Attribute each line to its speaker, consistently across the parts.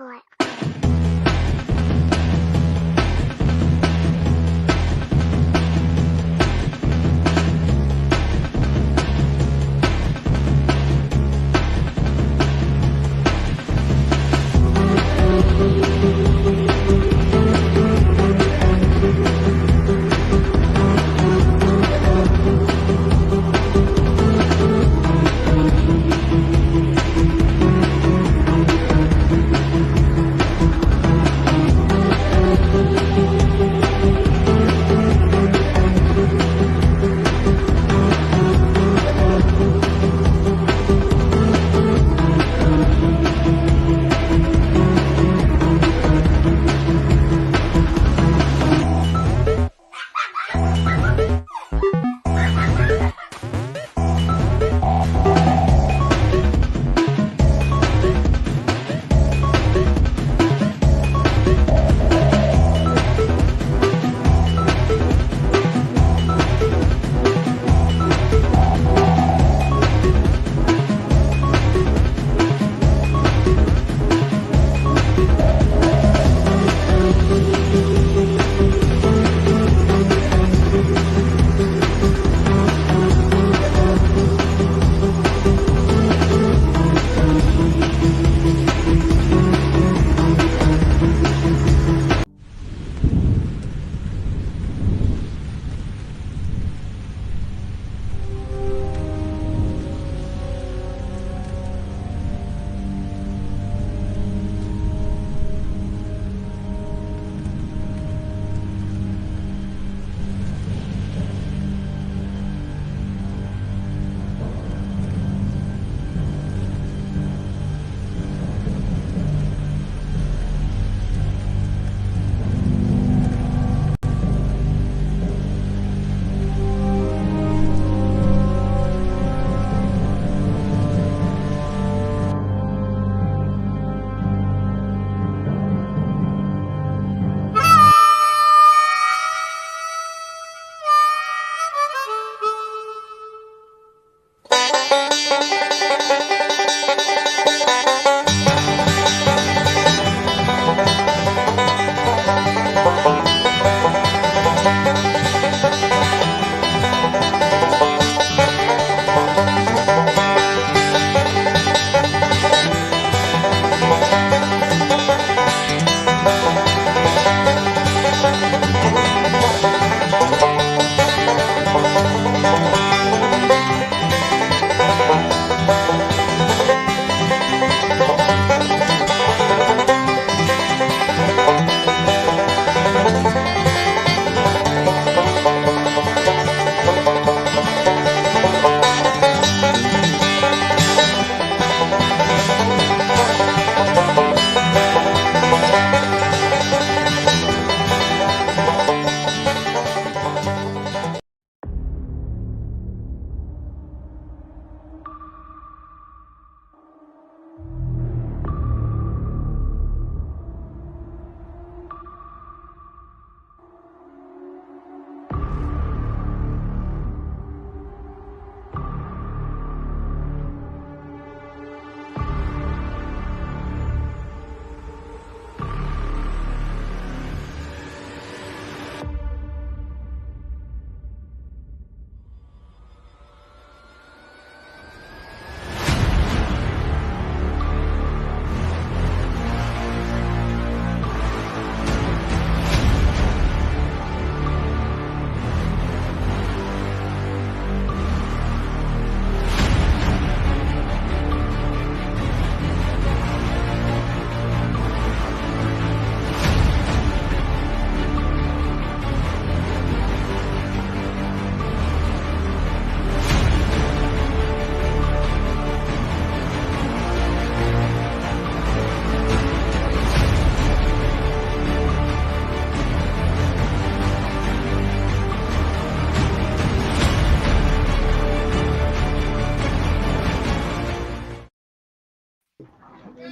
Speaker 1: for it.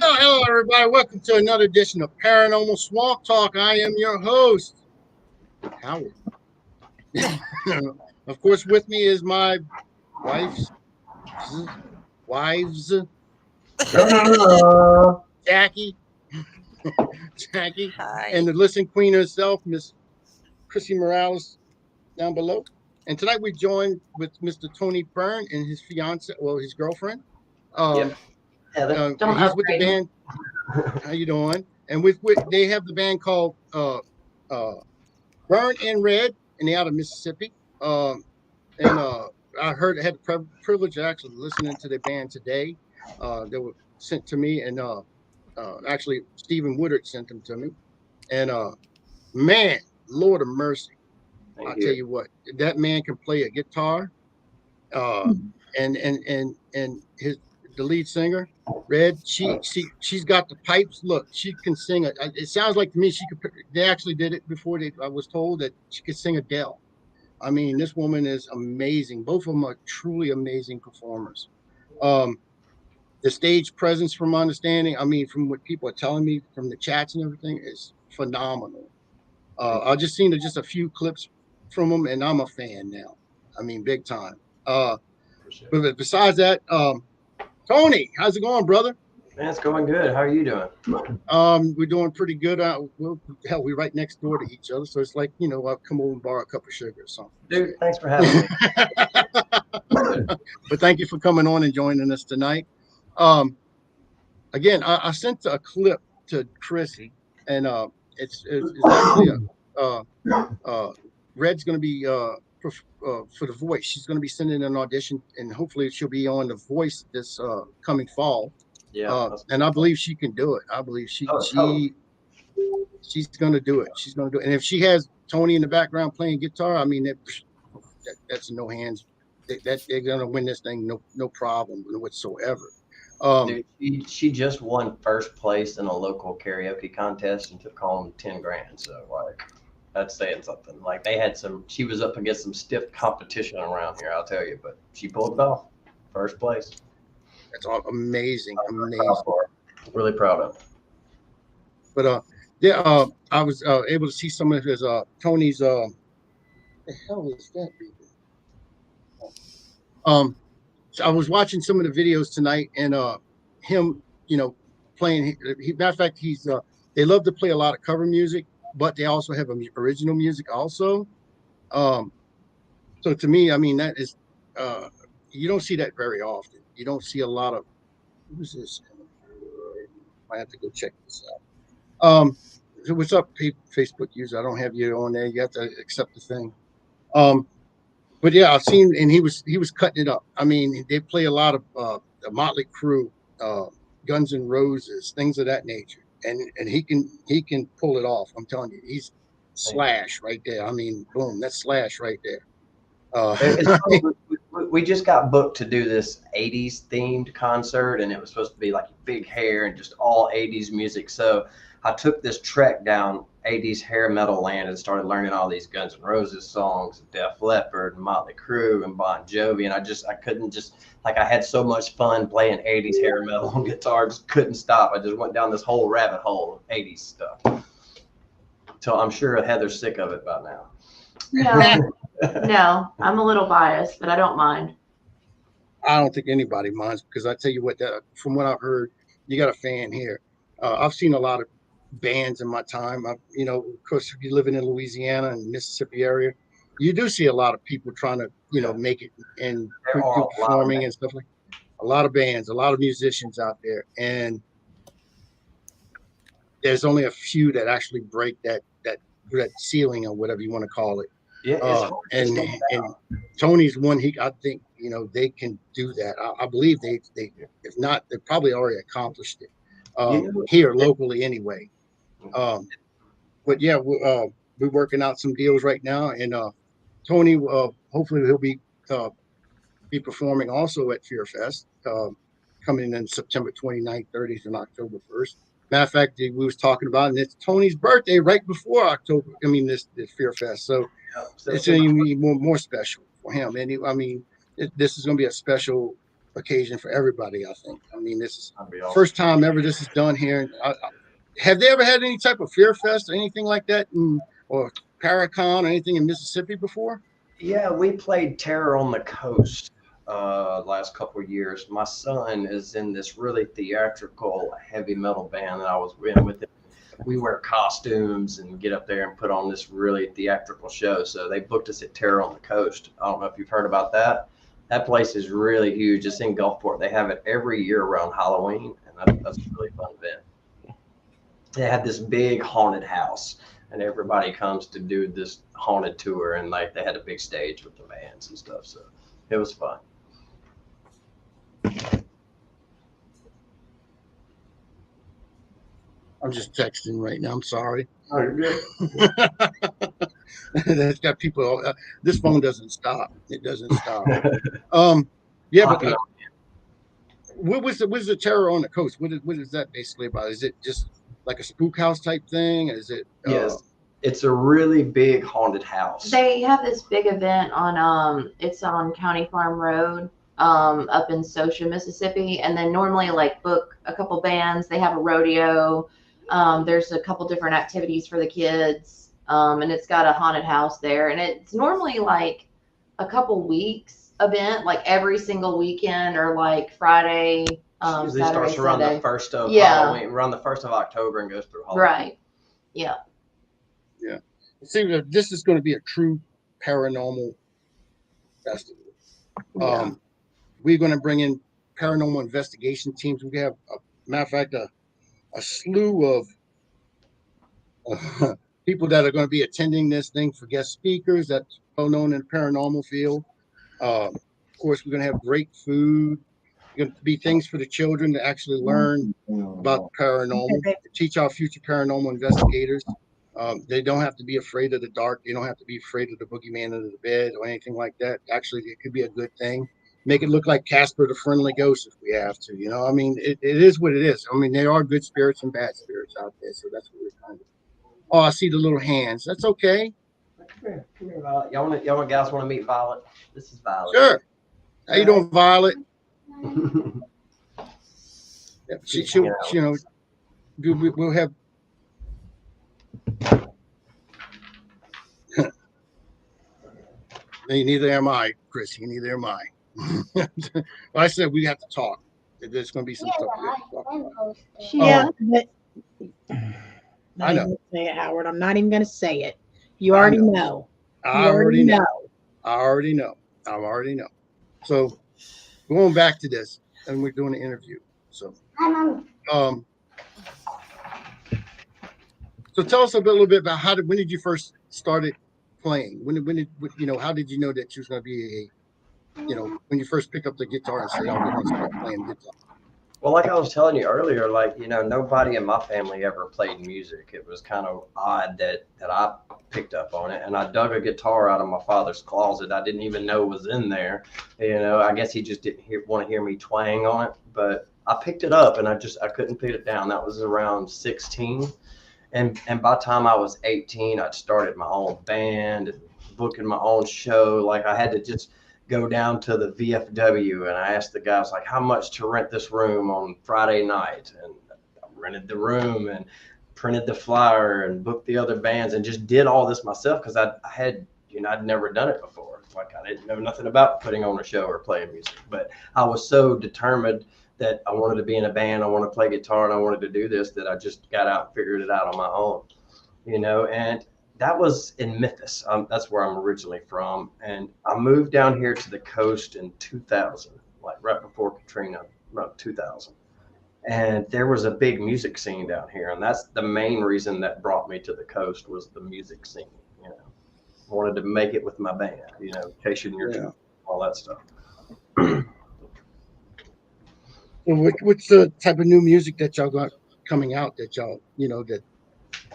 Speaker 2: Hello, everybody. Welcome to another edition of Paranormal Swamp Talk. I am your host, Howard. Of course, with me is my wives, Jackie Jackie,
Speaker 1: Hi.
Speaker 2: and the listening queen herself, Miss Chrissy Morales, down below. And tonight we're joined with Mr. Tony Byrne and his fiance, well, his girlfriend.
Speaker 3: Yep.
Speaker 2: Um,
Speaker 3: Heather.
Speaker 1: Don't
Speaker 2: he's with the
Speaker 1: upgrade me.
Speaker 2: band. How you doing? And with they have the band called uh, Burn and Red, and they're out of Mississippi. And I had the privilege of actually listening to their band today. They were sent to me, and actually Stephen Woodard sent them to me. And man, Lord of mercy, I
Speaker 3: Thank
Speaker 2: tell
Speaker 3: you.
Speaker 2: you what, that man can play a guitar. Uh, and his the lead singer, Red, she's got the pipes. Look, she can sing. It sounds like to me she could. They actually did it before. I was told that she could sing Adele. I mean, this woman is amazing. Both of them are truly amazing performers. Um, the stage presence, from my understanding, I mean, from what people are telling me from the chats and everything, is phenomenal.
Speaker 3: Thank
Speaker 2: I just seen just a few clips from them, and I'm a fan now. I mean, big time.
Speaker 3: you.
Speaker 2: But besides that, Tony, how's it going, brother?
Speaker 3: Man, it's going good. How are you doing?
Speaker 2: We're doing pretty good. Hell, we're right next door to each other, so it's like I'll come over and borrow a cup of sugar or something.
Speaker 3: Dude, thanks for having me.
Speaker 2: But thank you for coming on and joining us tonight. Um, Again, I sent a clip to Chrissy, and it's actually a Red's going to be for the voice. She's going to be sending an audition, and hopefully she'll be on the voice this coming fall.
Speaker 3: Yeah.
Speaker 2: And I believe she can do it. I believe
Speaker 3: Totally.
Speaker 2: she's going to do it. She's going to do it. And if she has Tony in the background playing guitar, I mean that's no hands. They're going to win this thing, no problem whatsoever.
Speaker 3: Dude, she just won first place in a local karaoke contest and took home 10 grand. So like that's saying something. Like she was up against some stiff competition around here, I'll tell you, but she pulled it off. First place.
Speaker 2: That's all amazing.
Speaker 3: Really proud of her.
Speaker 2: But yeah, I was able to see some of his Tony's the hell is that? So I was watching some of the videos tonight, and him, playing. Matter of fact, they love to play a lot of cover music, but they also have original music also. Um, so to me, I mean, that is you don't see that very often. You don't see a lot of who's this? I have to go check this out. So what's up, Facebook user? I don't have you on there. You have to accept the thing. Um, but yeah, I've seen, and he was cutting it up. I mean, they play a lot of the Motley Crue, uh, Guns N' Roses, things of that nature, and he can pull it off. I'm telling you, he's Slash right there. I mean, boom, that's Slash right there.
Speaker 3: It's funny, we just got booked to do this 80s themed concert, and it was supposed to be like big hair and just all 80s music. So I took this trek down 80s hair metal land and started learning all these Guns N' Roses songs, Def Leppard, Motley Crue, and Bon Jovi. And I couldn't just, like, I had so much fun playing 80s hair metal on guitar, just couldn't stop. I just went down this whole rabbit hole of 80s stuff. So I'm sure Heather's sick of it by now.
Speaker 1: No, I'm a little biased, but I don't mind.
Speaker 2: I don't think anybody minds because I tell you what, from what I've heard, you got a fan here. I've seen a lot of bands in my time. Of course, if you're living in Louisiana and Mississippi area, you do see a lot of people trying to, make it and performing and stuff like. A lot of bands, a lot of musicians out there, and there's only a few that actually break that ceiling or whatever you want to call it.
Speaker 3: Yeah,
Speaker 2: and Tony's one. I think they can do that. I believe they if not, they probably already accomplished it here locally anyway. But yeah, we're working out some deals right now, and Tony, hopefully he'll be performing also at Fear Fest, coming in September 29th, 30th, and October 1st. Matter of fact, we was talking about, and it's Tony's birthday right before October. I mean, this Fear Fest, so it's going to be more special for him. And this is going to be a special occasion for everybody. I think. I mean, this is first time ever this is done here. Have they ever had any type of Fear Fest or anything like that, or Paracon or anything in Mississippi before?
Speaker 3: Yeah, we played Terror on the Coast last couple of years. My son is in this really theatrical heavy metal band that I was in with him. We wear costumes and get up there and put on this really theatrical show. So they booked us at Terror on the Coast. I don't know if you've heard about that. That place is really huge. It's in Gulfport. They have it every year around Halloween, and that's a really fun event. They had this big haunted house, and everybody comes to do this haunted tour, and like they had a big stage with the bands and stuff. So it was fun.
Speaker 2: I'm just texting right now. I'm sorry.
Speaker 3: Oh, you're good.
Speaker 2: That's got people. This phone doesn't stop. It doesn't stop. Yeah, but what was the Terror on the Coast? What is that basically about? Is it just like a spook house type thing? Is it?
Speaker 3: Yes, it's a really big haunted house.
Speaker 1: They have this big event on it's on County Farm Road, up in Socia, Mississippi, and then normally like book a couple bands. They have a rodeo. There's a couple different activities for the kids, and it's got a haunted house there, and it's normally like a couple weeks event, like every single weekend or like Friday,
Speaker 3: Usually
Speaker 1: Saturday,
Speaker 3: starts around
Speaker 1: Sunday.
Speaker 3: the first of
Speaker 1: Yeah.
Speaker 3: Halloween, around the 1st of October, and goes through Halloween.
Speaker 1: Right. Yeah.
Speaker 2: Yeah. See, this is going to be a true paranormal festival.
Speaker 1: Yeah.
Speaker 2: We're going to bring in paranormal investigation teams. We have, matter of fact, a slew of people that are going to be attending this thing for guest speakers that's well known in the paranormal field. Of course, we're going to have great food. Going to be things for the children to actually learn about paranormal, to teach our future paranormal investigators. They don't have to be afraid of the dark. They don't have to be afraid of the boogeyman under the bed or anything like that. Actually, it could be a good thing. Make it look like Casper the Friendly Ghost if we have to. I mean, it is what it is. I mean, there are good spirits and bad spirits out there. So that's what we're kind of. Oh, I see the little hands. That's okay.
Speaker 3: Come here, Violet. Y'all guys want to meet Violet? This is Violet.
Speaker 2: Sure. How you doing, Violet? Yeah, we'll have. Neither am I, Chris. Neither am I. Well, I said we have to talk. There's going to be some stuff we have to talk about.
Speaker 4: Yeah, but
Speaker 2: I know.
Speaker 4: Say it, Howard. I'm not even going to say it. You already know.
Speaker 2: I already know. I already know. So going back to this, and we're doing an interview. So, so tell us a little bit about when did you first started playing? When did how did you know that you was going to be when you first picked up the guitar and said, "Oh, we're going to start playing guitar"?
Speaker 3: Well, like I was telling you earlier, nobody in my family ever played music. It was kind of odd that I picked up on it, and I dug a guitar out of my father's closet. I didn't even know was in there. I guess he just didn't want to hear me twang on it, but I picked it up and I couldn't put it down. That was around 16. And by the time I was 18, I'd started my own band and booking my own show. Like I had to just go down to the VFW and I asked the guys like how much to rent this room on Friday night, and I rented the room and printed the flyer and booked the other bands and just did all this myself because I'd never done it before. Like I didn't know nothing about putting on a show or playing music, but I was so determined that I wanted to be in a band, I wanted to play guitar, and I wanted to do this that I just got out and figured it out on my own, and that was in Memphis. That's where I'm originally from. And I moved down here to the coast in 2000, like right before Katrina, around 2000. And there was a big music scene down here. And that's the main reason that brought me to the coast was the music scene. I wanted to make it with my band, chasing your dream, all that stuff.
Speaker 2: What's the type of new music that y'all got coming out that y'all, that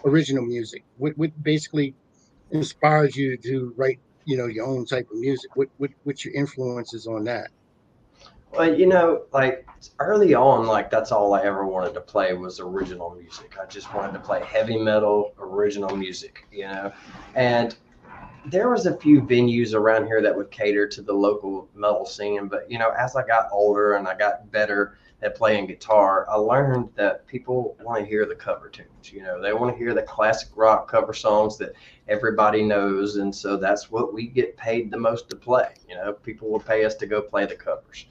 Speaker 2: original music? What basically inspires you to write, your own type of music? What's your influences on that?
Speaker 3: Well, like early on, like that's all I ever wanted to play was original music. I just wanted to play heavy metal, original music, and there was a few venues around here that would cater to the local metal scene. But, as I got older and I got better that playing guitar, I learned that people want to hear the cover tunes. You know, they want to hear the classic rock cover songs that everybody knows, and so that's what we get paid the most to play. You know, people will pay us to go play the covers,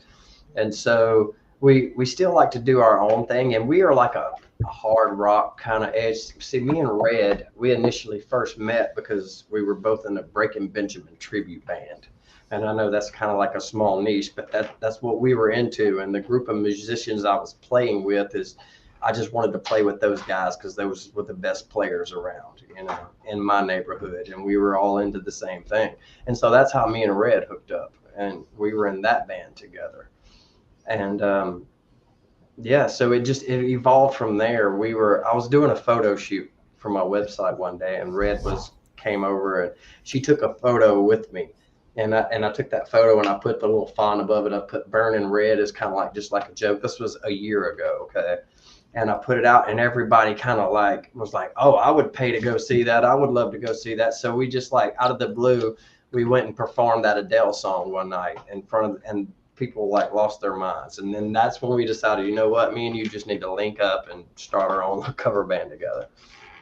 Speaker 3: and so we still like to do our own thing, and we are like a hard rock kind of edge. See, me and Red, we initially first met because we were both in a Breaking Benjamin tribute band. And I know that's kind of like a small niche, but that's what we were into. And the group of musicians I was playing with is, I just wanted to play with those guys because those were the best players around, you know, in my neighborhood. And we were all into the same thing. And so that's how me and Red hooked up. And we were in that band together. And yeah, so it evolved from there. I was doing a photo shoot for my website one day, and Red came over and she took a photo with me. And I took that photo and I put the little font above it. I put Burning Red as kind of like just like a joke. This was a year ago, okay? And I put it out, and everybody kind of like was like, "Oh, I would pay to go see that. I would love to go see that." So we just like out of the blue, we went and performed that Adele song one night in front of, and people like lost their minds. And then that's when we decided, you know what, me and you just need to link up and start our own cover band together.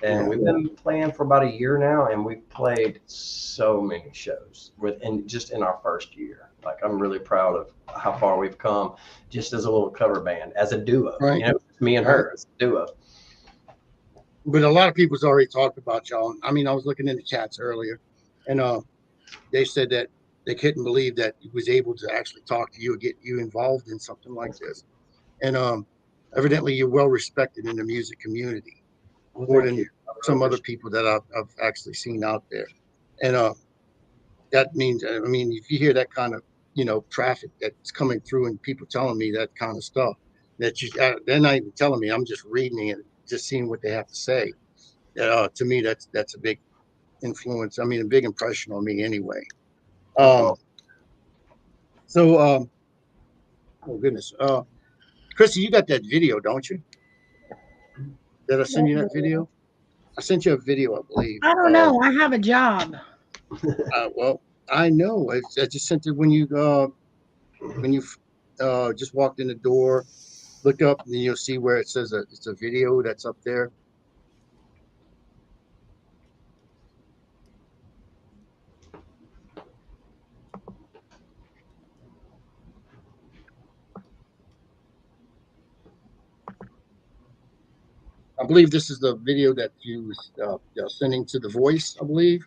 Speaker 3: And we've been playing for about a year now, and we've played so many shows just in our first year. Like, I'm really proud of how far we've come just as a little cover band, as a duo.
Speaker 2: Right.
Speaker 3: You know, it's me and her as a duo.
Speaker 2: But a lot of people's already talked about y'all. I mean, I was looking in the chats earlier, and they said that they couldn't believe that he was able to actually talk to you and get you involved in something like this. And evidently, you're well respected in the music community, more than some other people that I've actually seen out there. And that means, I mean, if you hear that kind of, you know, traffic that's coming through and people telling me that kind of stuff, that they're not even telling me, I'm just reading it, just seeing what they have to say. To me, that's a big influence. I mean, a big impression on me anyway. Oh goodness. Chrissy, you got that video, don't you? Did I send you that video? I sent you a video, I believe.
Speaker 4: I don't know. I have a job.
Speaker 2: Well, I know. I just sent it when you just walked in the door. Look up, and you'll see where it says it's a video that's up there. I believe this is the video that you was sending to The Voice, I believe.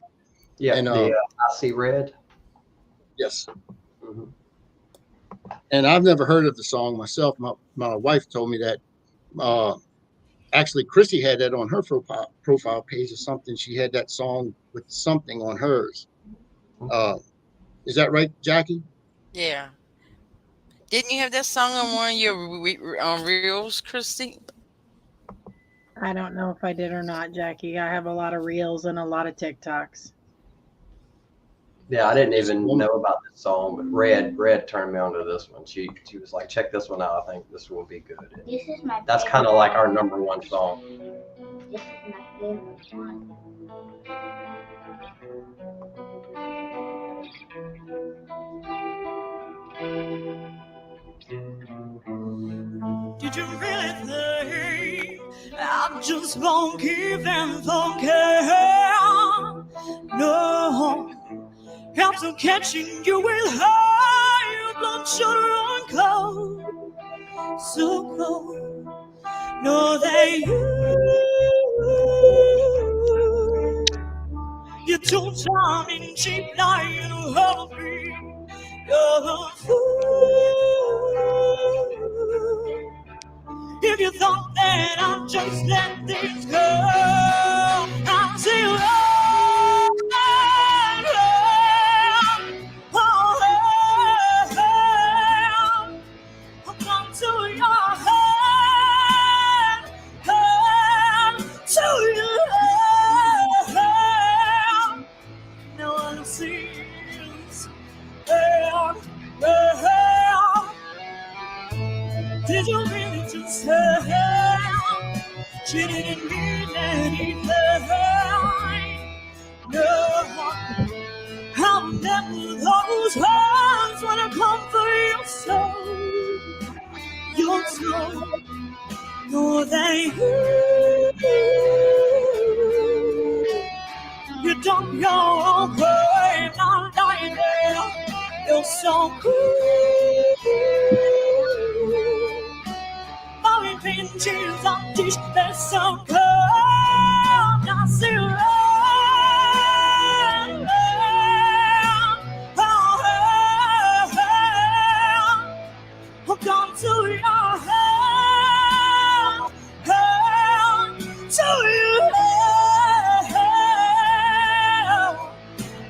Speaker 3: Yeah, and I See Red.
Speaker 2: Yes. Mm-hmm. And I've never heard of the song myself. My wife told me that. Actually, Chrissy had that on her profile page or something. She had that song with something on hers. Is that right, Jackie?
Speaker 5: Yeah. Didn't you have that song on one of your reels, Christy?
Speaker 4: I don't know if I did or not, Jackie. I have a lot of reels and a lot of TikToks.
Speaker 3: Yeah, I didn't even know about this song, but Red turned me on to this one. She was like, check this one out. I think this will be good.
Speaker 6: This is my
Speaker 3: That's kind of like our number one song.
Speaker 6: This is my favorite one.
Speaker 7: Did you really think I'm just gonna keep them funky? No, I'm still catching you with high blood sugar on cold, so cold. Know that you're too charming, cheap, lying, hungry. You're a fool. If you thought that I'd just let things go, I'll say, come to your hand, to your hand. No one sees hand. Did you really just say she didn't mean anything? No, I'll never those hands when I come for your soul. You once more. Know that you done your own way, not lying there. You're so cool. My pinches on dish, there's some cold. I see hooked on to your hand, to your hand.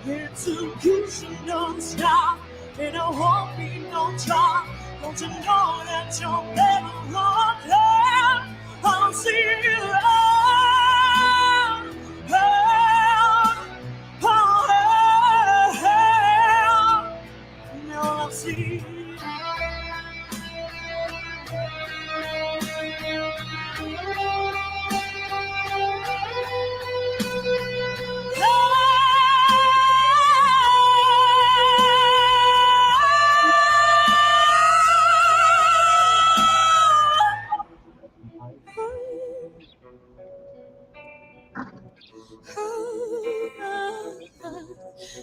Speaker 7: Execution don't stop, and I won't be no time. Don't you know that you're better off there? I'll see you now I'll see you.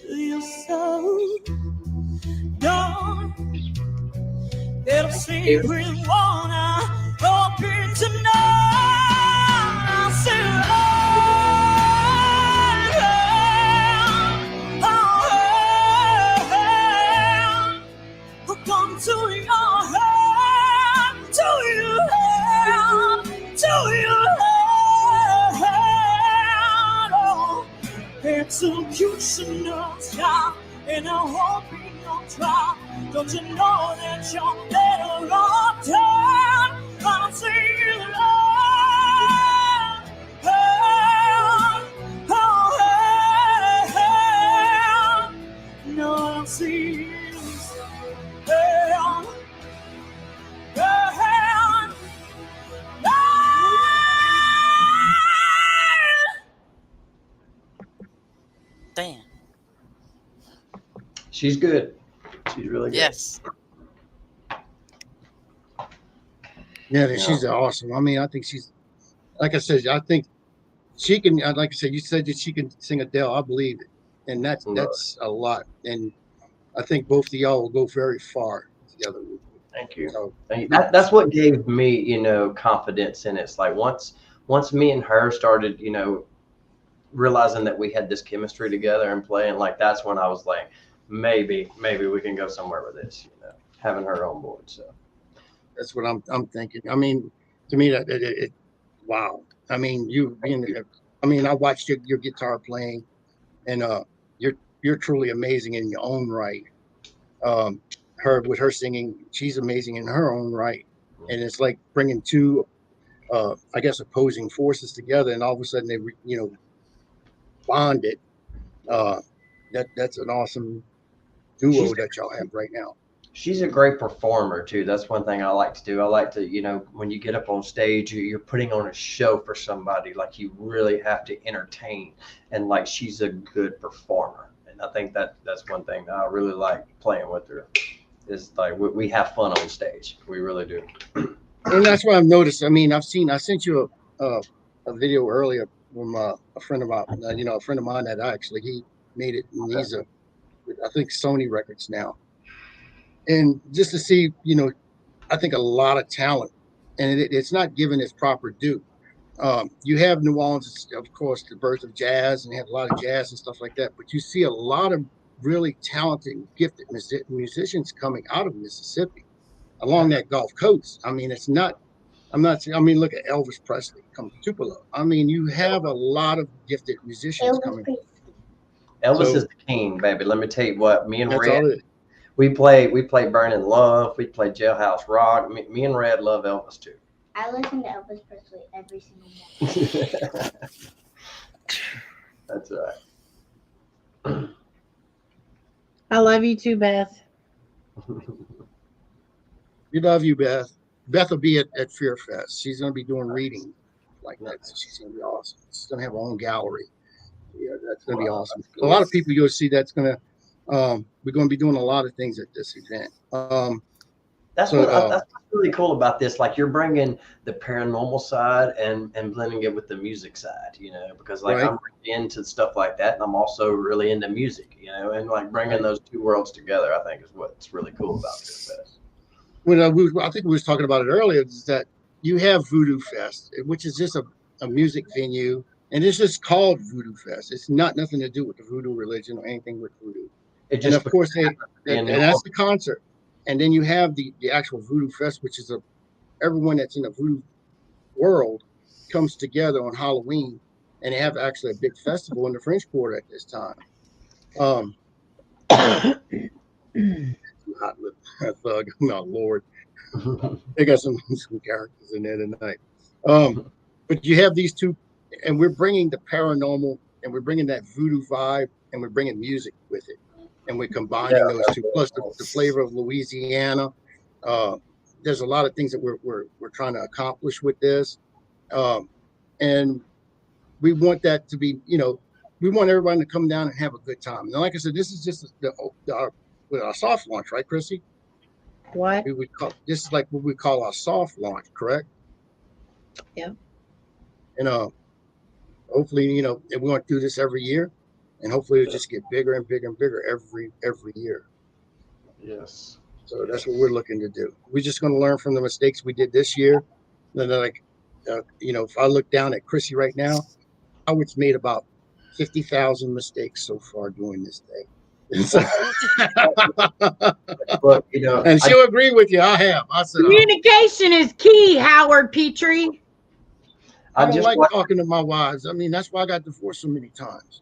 Speaker 7: You're so dumb. Little secret wanna open tonight. So, come to your hand, to your hand, to your hand. Oh, executioner's job, and I hope you don't try. Don't you know that you're better off dead? I'll see you no, I'll see you.
Speaker 5: Damn.
Speaker 3: She's good. She's really good.
Speaker 5: Yes.
Speaker 2: Yeah, she's awesome. I mean, I think she's, like I said, I think she can, like I said, you said that she can sing Adele. I believe it. And that's a lot. And I think both of y'all will go very far together.
Speaker 3: Thank you.
Speaker 2: So,
Speaker 3: that's what gave me, you know, confidence in it. It's like once me and her started, you know, realizing that we had this chemistry together and playing, like that's when I was like, maybe we can go somewhere with this, you know, having her on board. So
Speaker 2: that's what I'm thinking. I mean, to me, that wow. I mean, I watched your guitar playing, and you're truly amazing in your own right. Her with her singing, she's amazing in her own right, and it's like bringing two, I guess, opposing forces together, and all of a sudden they, you know, bonded. That's an awesome duo that y'all have right now.
Speaker 3: She's a great performer too. That's one thing I like to do. I like to, you know, when you get up on stage, you're putting on a show for somebody. Like you really have to entertain, and like she's a good performer. And I think that's one thing that I really like playing with her. Is like we have fun on stage. We really do.
Speaker 2: And that's what I've noticed. I mean, I sent you a video earlier from a friend of mine. A friend of mine that he made it, and he's I think Sony Records now. And just to see, you know, I think a lot of talent, and it's not given its proper due. You have New Orleans, of course, the birth of jazz, and they have a lot of jazz and stuff like that. But you see a lot of really talented, gifted musicians coming out of Mississippi along that Gulf Coast. I mean, it's not. I mean, look at Elvis Presley, come to Tupelo. I mean, you have a lot of gifted musicians coming.
Speaker 3: Elvis is the king, baby. Let me tell you what. Me and
Speaker 2: That's
Speaker 3: Red,
Speaker 2: all it is.
Speaker 3: we play Burning Love. We play Jailhouse Rock. Me and Red love Elvis too.
Speaker 6: I listen to Elvis Presley every single day.
Speaker 3: That's right.
Speaker 4: I love you too, Beth.
Speaker 2: We love you, Beth. Beth will be at Fear Fest. She's going to be doing reading like that. So she's going to be awesome. She's going to have her own gallery. Yeah, that's going to be awesome. A lot of people you'll see that's going to, we're going to be doing a lot of things at this event.
Speaker 3: That's
Speaker 2: So,
Speaker 3: that's what's really cool about this. Like you're bringing the paranormal side and blending it with the music side, because like
Speaker 2: right.
Speaker 3: I'm really into stuff like that, and I'm also really into music, and like bringing those two worlds together, I think is what's really cool about this fest.
Speaker 2: When I think we was talking about it earlier, is that you have Voodoo Fest, which is just a music venue, and it's just called Voodoo Fest. It's not nothing to do with the voodoo religion or anything with voodoo.
Speaker 3: It
Speaker 2: And
Speaker 3: just
Speaker 2: of course,
Speaker 3: in New
Speaker 2: and that's
Speaker 3: Orleans.
Speaker 2: the concert. And then you have the actual Voodoo Fest, which is everyone that's in the voodoo world comes together on Halloween, and they have actually a big festival in the French Quarter at this time. Hot lip thug, no Lord, they got some characters in there tonight. But you have these two, and we're bringing the paranormal, and we're bringing that voodoo vibe, and we're bringing music with it, and we're combining those two, plus the flavor of Louisiana. There's a lot of things that we're trying to accomplish with this, and we want that to be, we want everybody to come down and have a good time. And like I said, this is just our soft launch, right, Chrissy?
Speaker 4: What?
Speaker 2: We would call this is like what we call our soft launch, correct?
Speaker 4: Yeah.
Speaker 2: And hopefully, and we want to do this every year, and hopefully it'll just get bigger and bigger and bigger every year.
Speaker 3: Yes.
Speaker 2: So that's what we're looking to do. We're just going to learn from the mistakes we did this year. And then, like, if I look down at Chrissy right now, Howard's made about 50,000 mistakes so far doing this thing.
Speaker 3: Look,
Speaker 2: and she'll agree with you. I have. I said,
Speaker 4: Communication is key, Howard Petrie.
Speaker 2: I don't like talking to my wives. I mean, that's why I got divorced so many times.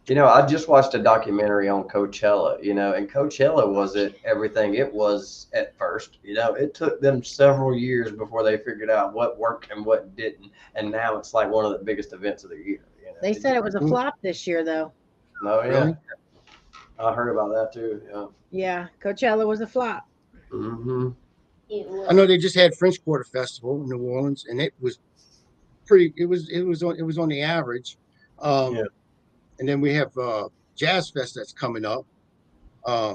Speaker 3: I just watched a documentary on Coachella, and Coachella wasn't everything it was at first. It took them several years before they figured out what worked and what didn't. And now it's like one of the biggest events of the year.
Speaker 4: They said it was a flop this year, though.
Speaker 3: Oh, yeah.
Speaker 2: Really?
Speaker 3: I heard about that too. Yeah.
Speaker 4: Yeah, Coachella was a flop.
Speaker 3: Mm-hmm.
Speaker 2: I know they just had French Quarter Festival in New Orleans, and it was pretty. It was on the average. Yeah. And then we have Jazz Fest that's coming up. I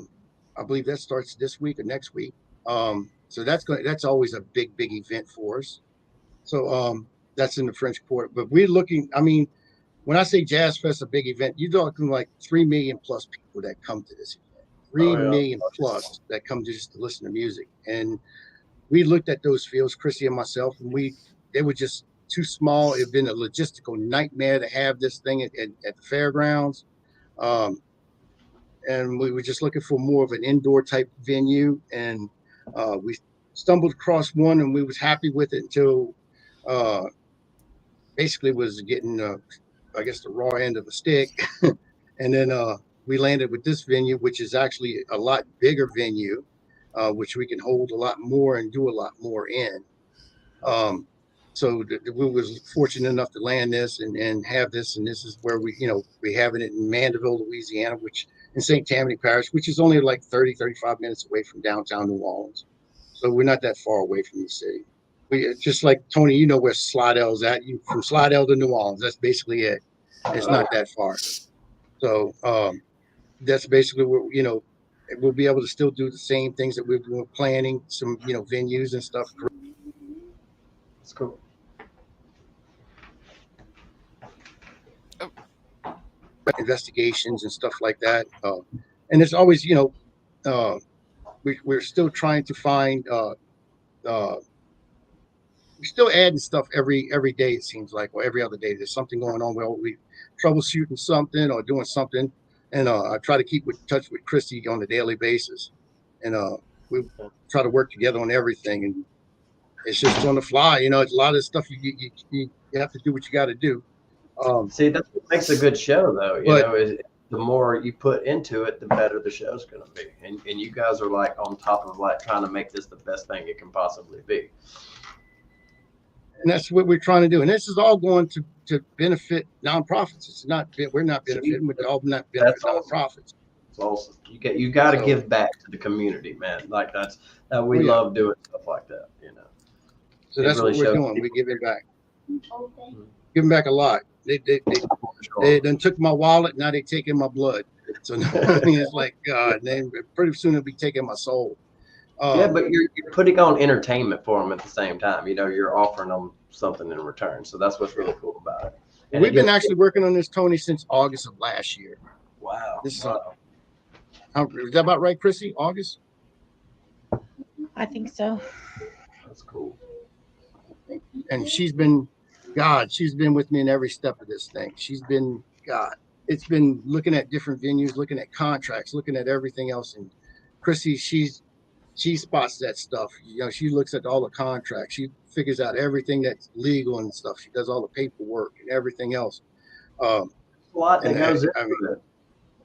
Speaker 2: believe that starts this week or next week. So that's always a big event for us. So that's in the French Quarter. But we're looking. I mean, when I say Jazz Fest, a big event, you're talking like 3 million plus people that come to this event. 3 million plus that come just to listen to music. And we looked at those fields, Chrissy and myself, and they were just too small. It'd been a logistical nightmare to have this thing at the fairgrounds. And we were just looking for more of an indoor type venue. And we stumbled across one, and we was happy with it until basically was getting, I guess, the raw end of the stick. And then we landed with this venue, which is actually a lot bigger venue, which we can hold a lot more and do a lot more in. So we was fortunate enough to land this and have this, and this is where we having it in Mandeville, Louisiana, which in St. Tammany Parish, which is only like 35 minutes away from downtown New Orleans. So we're not that far away from the city. We just like Tony, you know where Slidell's at. You from Slidell to New Orleans, that's basically it. It's not that far. So that's basically what we'll be able to still do the same things that we've been planning, some venues and stuff.
Speaker 3: That's cool.
Speaker 2: Investigations and stuff like that, and it's always we're still trying to find we're still adding stuff every day, it seems like, or every other day there's something going on. Well, we troubleshooting something or doing something, and I try to keep in touch with Christy on a daily basis, and we try to work together on everything, and it's just on the fly. It's a lot of stuff you have to do what you got to do.
Speaker 3: See, that's what makes a good show, though. Is the more you put into it, the better the show's going to be. And you guys are like on top of like trying to make this the best thing it can possibly be.
Speaker 2: And that's what we're trying to do. And this is all going to benefit nonprofits. It's not, we're not benefiting, but all not benefit nonprofits.
Speaker 3: It's awesome. You got to give back to the community, man. Like we love doing stuff like that.
Speaker 2: So that's what we're doing. We give it back. Giving back a lot. They done took my wallet. Now they taking my blood. So it's like God. Pretty soon they'll be taking my soul.
Speaker 3: Yeah, but you're putting on entertainment for them at the same time. You know, you're offering them something in return. So that's what's really cool about it. And
Speaker 2: we've been actually working on this, Tony, since August of last year.
Speaker 3: Wow.
Speaker 2: This is is that about right, Chrissy? August?
Speaker 4: I think so.
Speaker 3: That's cool.
Speaker 2: And she's been with me in every step of this thing. She's been it's been looking at different venues, looking at contracts, looking at everything else. And Chrissy, she spots that stuff. You know, she looks at all the contracts. She figures out everything that's legal and stuff. She does all the paperwork and everything else.
Speaker 3: A lot that goes into it.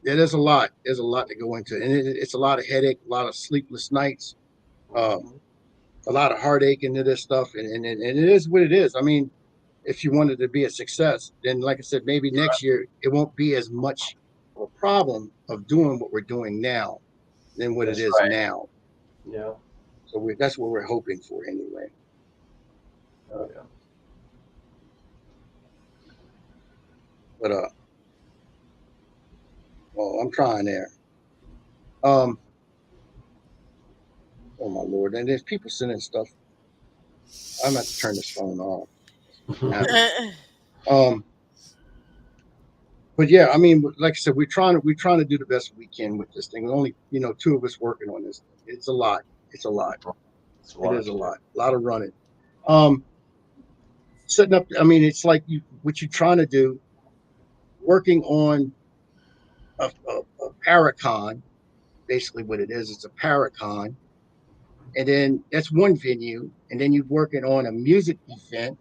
Speaker 2: Yeah, there's a lot. There's a lot to go into, and it's a lot of headache, a lot of sleepless nights, a lot of heartache into this stuff, and it is what it is. I mean, if you wanted to be a success, then like I said, maybe next year it won't be as much of a problem of doing what we're doing now than what it is now.
Speaker 3: Yeah.
Speaker 2: So that's what we're hoping for anyway.
Speaker 3: Oh yeah.
Speaker 2: But I'm trying there. Oh my Lord! And there's people sending stuff. I'm going to turn this phone off. But yeah, I mean, like I said, we're trying to do the best we can with this thing. Only two of us working on this. It's a lot. It's a lot. It is a lot. A lot of running. Setting up. I mean, it's like what you're trying to do. Working on a Paracon, basically what it is. It's a Paracon, and then that's one venue, and then you're working on a music event,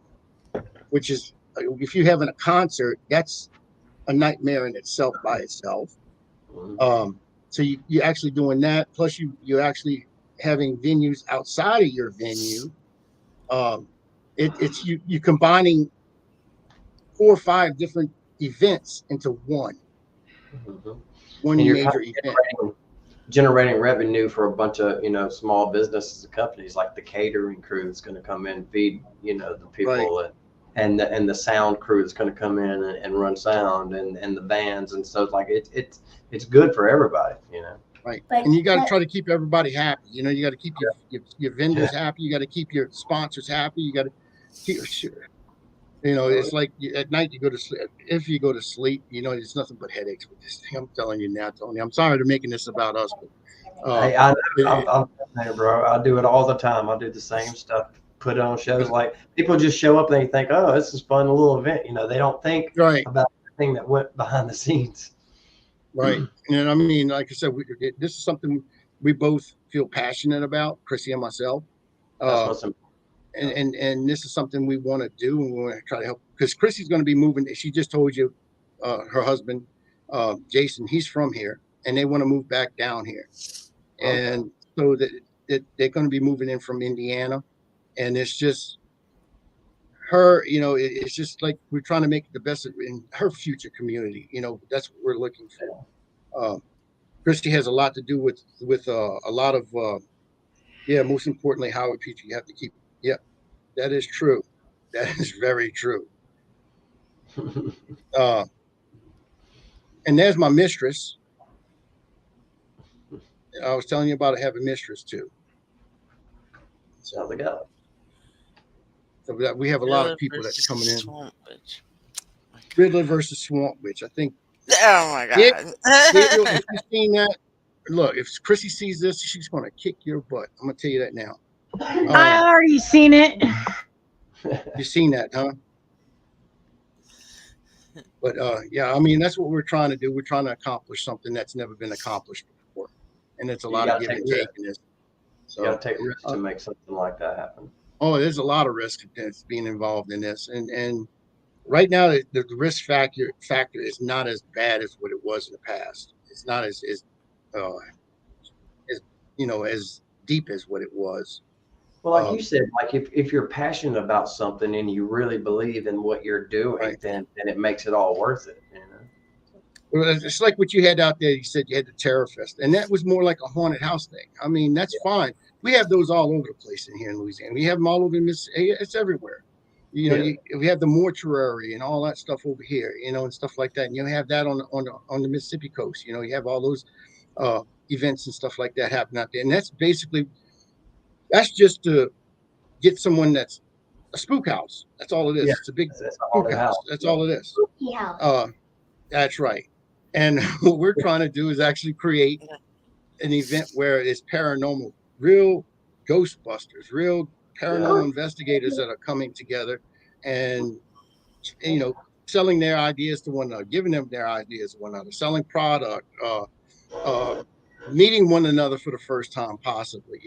Speaker 2: which is if you're having a concert, that's a nightmare in itself by itself. So you're actually doing that. Plus you're actually having venues outside of your venue. It's you combining 4 or 5 different events into one major event.
Speaker 3: Generating revenue for a bunch of small businesses and companies, like the catering crew that's going to come in and feed the people, and the sound crew that's going to come in and run sound, and the bands, and so it's good for everybody,
Speaker 2: Right. And you got to try to keep everybody happy. You got to keep your vendors happy. You got to keep your sponsors happy. You got to keep it's like at night you go to sleep. If you go to sleep, it's nothing but headaches with this thing. I'm telling you now, Tony. I'm sorry to making this about us, but
Speaker 3: hey, I'm bro. I do it all the time. I do the same stuff. Put on shows, like people just show up and they think, oh, this is fun, a little event. They don't think about the thing that went behind the scenes.
Speaker 2: Right. And I mean, like I said, this is something we both feel passionate about, Chrissy and myself. That's what's important. And this is something we want to do, and we want to try to help, because Chrissy's going to be moving. She just told you her husband, Jason, he's from here, and they want to move back down here. Okay. And so that they're going to be moving in from Indiana, and it's just her, it's just like we're trying to make the best in her future community. That's what we're looking for. Christy has a lot to do with a lot of most importantly, Howard Petrie, you have to keep. Yeah, that is true. That is very true. And there's my mistress. I was telling you about I have a mistress too.
Speaker 3: So we go.
Speaker 2: So we have a lot of people that's coming in. Riddler versus Swamp Witch. I think.
Speaker 5: Oh my God!
Speaker 2: If you've seen that, look. If Chrissy sees this, she's going to kick your butt. I'm going to tell you that now.
Speaker 4: I already seen it.
Speaker 2: You've seen that, huh? But yeah, I mean, that's what we're trying to do. We're trying to accomplish something that's never been accomplished before, and it's a lot of give and take in this.
Speaker 3: So you got to take risks to make something like that happen.
Speaker 2: Oh, there's a lot of risk that's being involved in this, and right now the risk factor is not as bad as what it was in the past. It's not as deep as what it was.
Speaker 3: Well, like you said, like if you're passionate about something and you really believe in what you're doing, then it makes it all worth it.
Speaker 2: Well, it's like what you had out there. You said you had the Terror Fest, and that was more like a haunted house thing. I mean, that's fine. We have those all over the place in here in Louisiana. We have them all over it's everywhere. We have the mortuary and all that stuff over here, and stuff like that. And you have that on the Mississippi coast. You have all those events and stuff like that happen out there. And that's basically That's just to get someone that's a spook house. That's all it is.
Speaker 3: Yeah.
Speaker 2: It's a big
Speaker 3: It's a
Speaker 2: spook
Speaker 3: haunted
Speaker 2: house.
Speaker 3: house.
Speaker 2: That's all it is.
Speaker 6: Spooky house.
Speaker 2: That's right. And what we're trying to do is actually create an event where it's paranormal, real Ghostbusters, real paranormal investigators that are coming together and, you know, selling their ideas to one another, giving them their ideas to one another, selling product, meeting one another for the first time, possibly,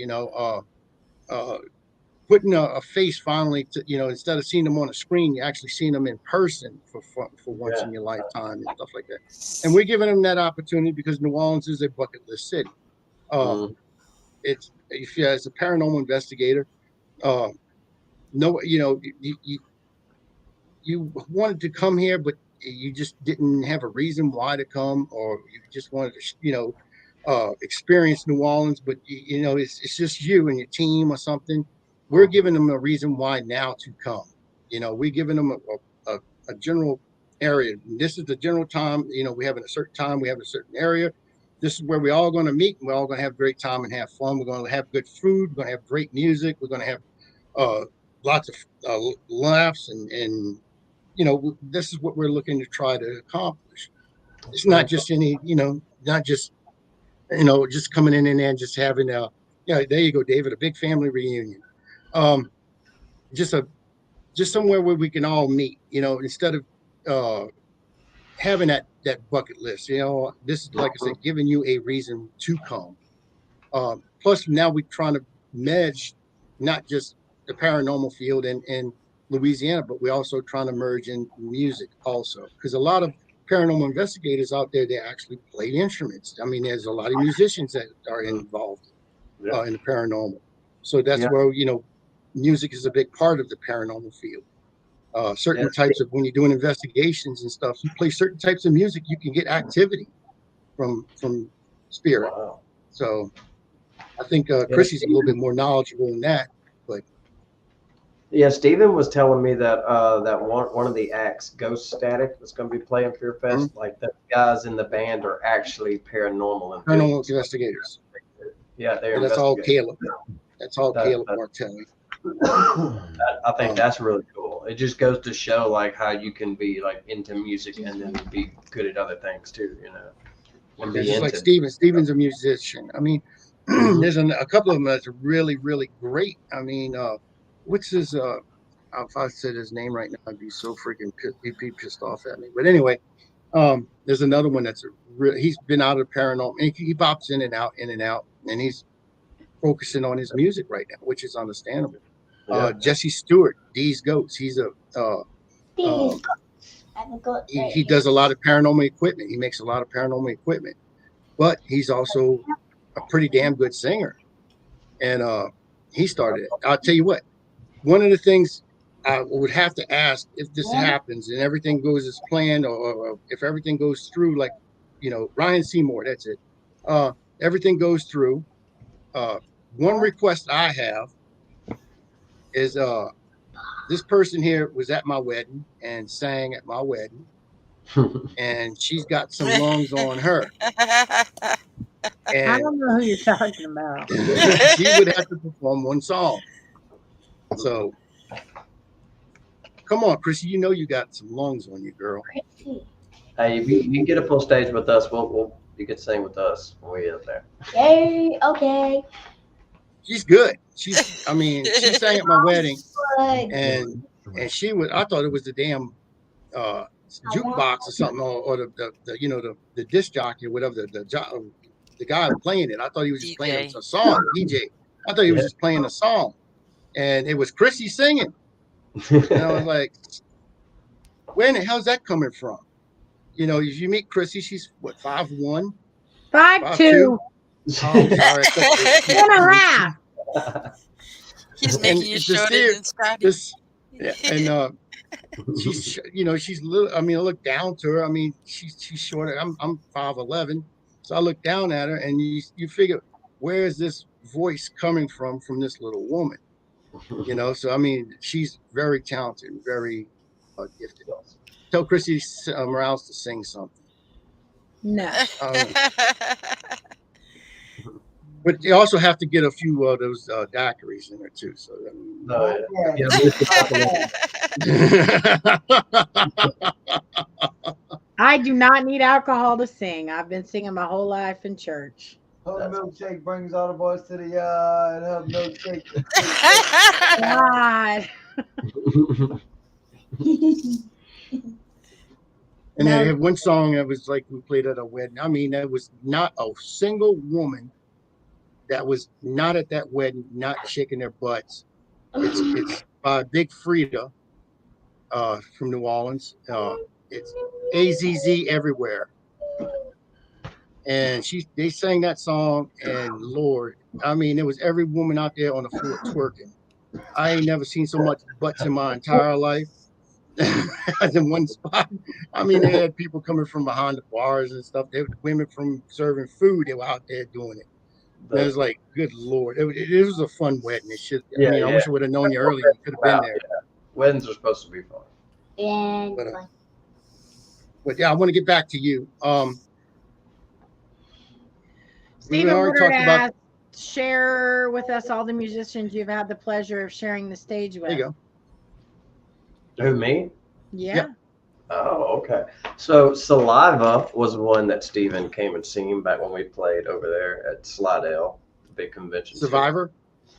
Speaker 2: putting a face finally to, instead of seeing them on a screen, you actually seeing them in person for once in your lifetime and stuff like that. And we're giving them that opportunity because New Orleans is a bucket list city. It's if you as a paranormal investigator, no, you wanted to come here, but you just didn't have a reason why to come, or you just wanted to, experience New Orleans, but it's just you and your team or something. We're giving them a reason why now to come. We're giving them a general area. This is the general time. We have a certain time. We have a certain area. This is where we're all going to meet. And we're all going to have a great time and have fun. We're going to have good food. We're going to have great music. We're going to have lots of laughs and this is what we're looking to try to accomplish. It's not just not just, just coming in and just having there you go, David, a big family reunion. Just somewhere where we can all meet, instead of having that bucket list, this is, like I said, giving you a reason to come. Plus now we're trying to merge not just the paranormal field in Louisiana, but we're also trying to merge in music also, because a lot of paranormal investigators out there, they actually play instruments. I mean, there's a lot of musicians that are involved in the paranormal. So that's where, music is a big part of the paranormal field. Certain types of, when you're doing investigations and stuff, you play certain types of music, you can get activity from spirit.
Speaker 3: Wow.
Speaker 2: So I think Chrissy's a little bit more knowledgeable in that, but
Speaker 3: yeah, Steven was telling me that that one of the acts, Ghost Static, that's going to be playing Fear Fest. Like the guys in the band are actually paranormal
Speaker 2: investigators.
Speaker 3: Yeah, they're
Speaker 2: that's all Caleb. That's all Caleb Martelli.
Speaker 3: I think that's really cool. It just goes to show like how you can be like into music and then be good at other things too, And be
Speaker 2: just like Steven. Steven's a musician. I mean, there's a couple of them that's really, really great. I mean, what's his? If I said his name right now, I'd be so freaking pissed off at me. But anyway, there's another one that's he's been out of paranormal, and he bops in and out, and he's focusing on his music right now, which is understandable. Jesse Stewart, D's Goats. He's he does a lot of paranormal equipment. He makes a lot of paranormal equipment, but he's also a pretty damn good singer. And he started it. I'll tell you what, one of the things I would have to ask, if this happens and everything goes as planned, or if everything goes through, like, Ryan Seymour, that's it. Everything goes through. One request I have is this person here was at my wedding and sang at my wedding, and she's got some lungs on her. And
Speaker 4: I don't know who you're talking about.
Speaker 2: she would have to perform one song. So, come on, Chrissy, you got some lungs on you, girl.
Speaker 3: Hey, if you can get up on stage with us, you could sing with us when we get up there.
Speaker 6: Yay, okay.
Speaker 2: She's good. She sang at my wedding, and she was. I thought it was the damn jukebox or something, or the disc jockey or whatever, the guy playing it. I thought he was just playing a song. DJ. I thought he was just playing a song, and it was Chrissy singing. And I was like, where in the hell's that coming from? If you meet Chrissy, she's what, 5'1",
Speaker 4: 5'2".
Speaker 2: Oh, sorry.
Speaker 4: 2.5.
Speaker 5: He's making you shorter than Scotty.
Speaker 2: And she's little. I mean, I look down to her. I mean, she's shorter. I'm 5'11", so I look down at her, and you figure, where is this voice coming from this little woman? So I mean, she's very talented, very gifted. Tell Chrissy Morales to sing something.
Speaker 4: No.
Speaker 2: What But they also have to get a few of those daiquiris in there too. So
Speaker 4: I do not need alcohol to sing. I've been singing my whole life in church.
Speaker 8: Her milkshake brings all the boys to the yard. Her milkshake.
Speaker 4: God.
Speaker 2: And they had one song that was like we played at a wedding. I mean, there was not a single woman that was not at that wedding, not shaking their butts. It's by Big Frida from New Orleans. It's AZZ everywhere. And they sang that song, and Lord, I mean, there was every woman out there on the floor twerking. I ain't never seen so much butts in my entire life. As in one spot. I mean, they had people coming from behind the bars and stuff. They were women from serving food. They were out there doing it. And it was like, good Lord. It was a fun wedding. It should. I mean, I wish I would have known you earlier. You could have been there.
Speaker 3: Yeah. Weddings are supposed to be fun.
Speaker 6: And
Speaker 2: But yeah, I want to get back to you.
Speaker 4: Stephen wanted to ask, share with us all the musicians you've had the pleasure of sharing the stage with.
Speaker 2: There you go.
Speaker 3: Who, me?
Speaker 4: Yeah.
Speaker 2: Yep.
Speaker 3: Oh, okay. So Saliva was one that Steven came and seen back when we played over there at Slidell, the big convention.
Speaker 2: Survivor?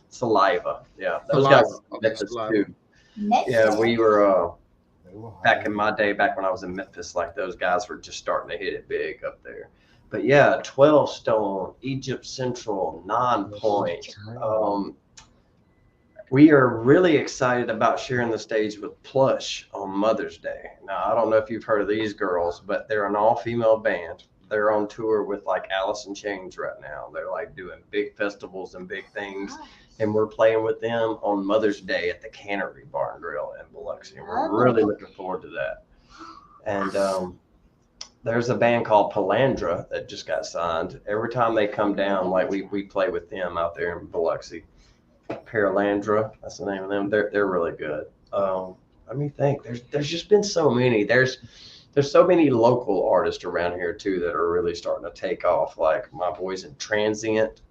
Speaker 3: Saliva. Yeah. Those
Speaker 2: Saliva.
Speaker 3: guys
Speaker 2: Okay,
Speaker 3: Memphis
Speaker 2: Saliva.
Speaker 3: too. Yeah, we were back in my day, back when I was in Memphis, like those guys were just starting to hit it big up there. But yeah, 12 Stone, Egypt Central, Non-Point. We are really excited about sharing the stage with Plush on Mother's Day. Now, I don't know if you've heard of these girls, but they're an all-female band. They're on tour with like Alice in Chains right now. They're like doing big festivals and big things. And we're playing with them on Mother's Day at the Cannery Bar and Grill in Biloxi. And we're really looking forward to that. And there's a band called Palandra that just got signed. Every time they come down, like we play with them out there in Biloxi. Paralandra, that's the name of them. They're really good. Let me think. There's just been so many. There's so many local artists around here too that are really starting to take off. Like my boys in Transient,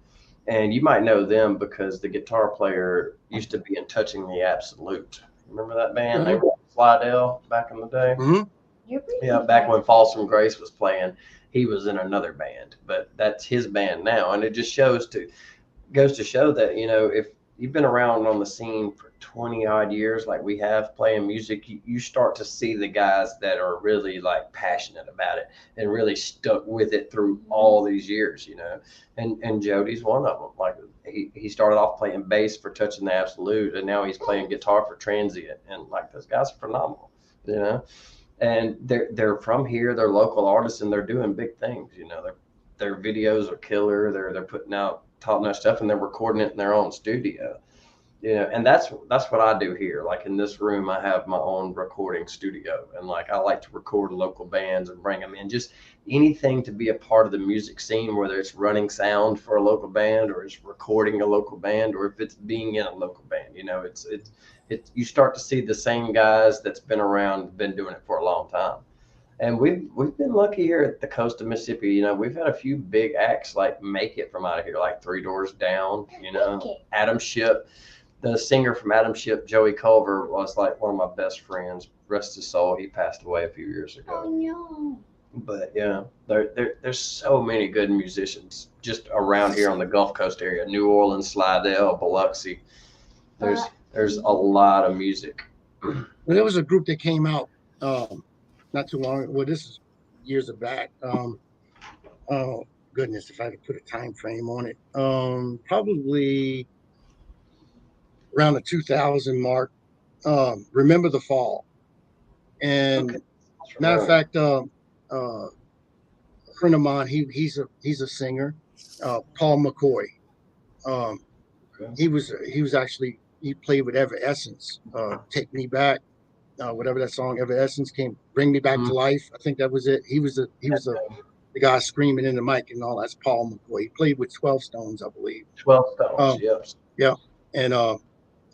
Speaker 3: and you might know them because the guitar player used to be in Touching the Absolute. Remember that band? They were Slidell back in the day. Yeah, back when Falls from Grace was playing, he was in another band, but that's his band now, and it just goes to show that if you've been around on the scene for 20 odd years, like we have playing music, you start to see the guys that are really like passionate about it and really stuck with it through all these years, and Jody's one of them. Like he started off playing bass for Touching the Absolute, and now he's playing guitar for Transient, and like those guys are phenomenal, and they're from here, they're local artists, and they're doing big things, their videos are killer. They're putting out top-notch stuff, and they're recording it in their own studio, and that's what I do here. Like in this room, I have my own recording studio, and like I like to record local bands and bring them in, just anything to be a part of the music scene, whether it's running sound for a local band or it's recording a local band or if it's being in a local band. It's you start to see the same guys that's been around, been doing it for a long time. And we've been lucky here at the coast of Mississippi. We've had a few big acts like make it from out of here, like Three Doors Down, Adam Ship. The singer from Adam Ship, Joey Culver, was like one of my best friends. Rest his soul. He passed away a few years ago.
Speaker 6: Oh no.
Speaker 3: But yeah, there's so many good musicians just around here on the Gulf Coast area. New Orleans, Slidell, Biloxi. There's a lot of music.
Speaker 2: Well, there was a group that came out not too long. Well, this is years back. Oh goodness, if I could put a time frame on it, probably around the 2000 mark. Remember the Fall, and matter of fact, a friend of mine, he's a singer, Paul McCoy. He was actually, he played with Evanescence, Take Me Back. Whatever that song Evanescence came, Bring Me Back to Life. I think that was it. He was the guy screaming in the mic and all. That's Paul McCoy. He played with 12 Stones, I believe.
Speaker 3: 12 Stones, yes.
Speaker 2: Yeah. And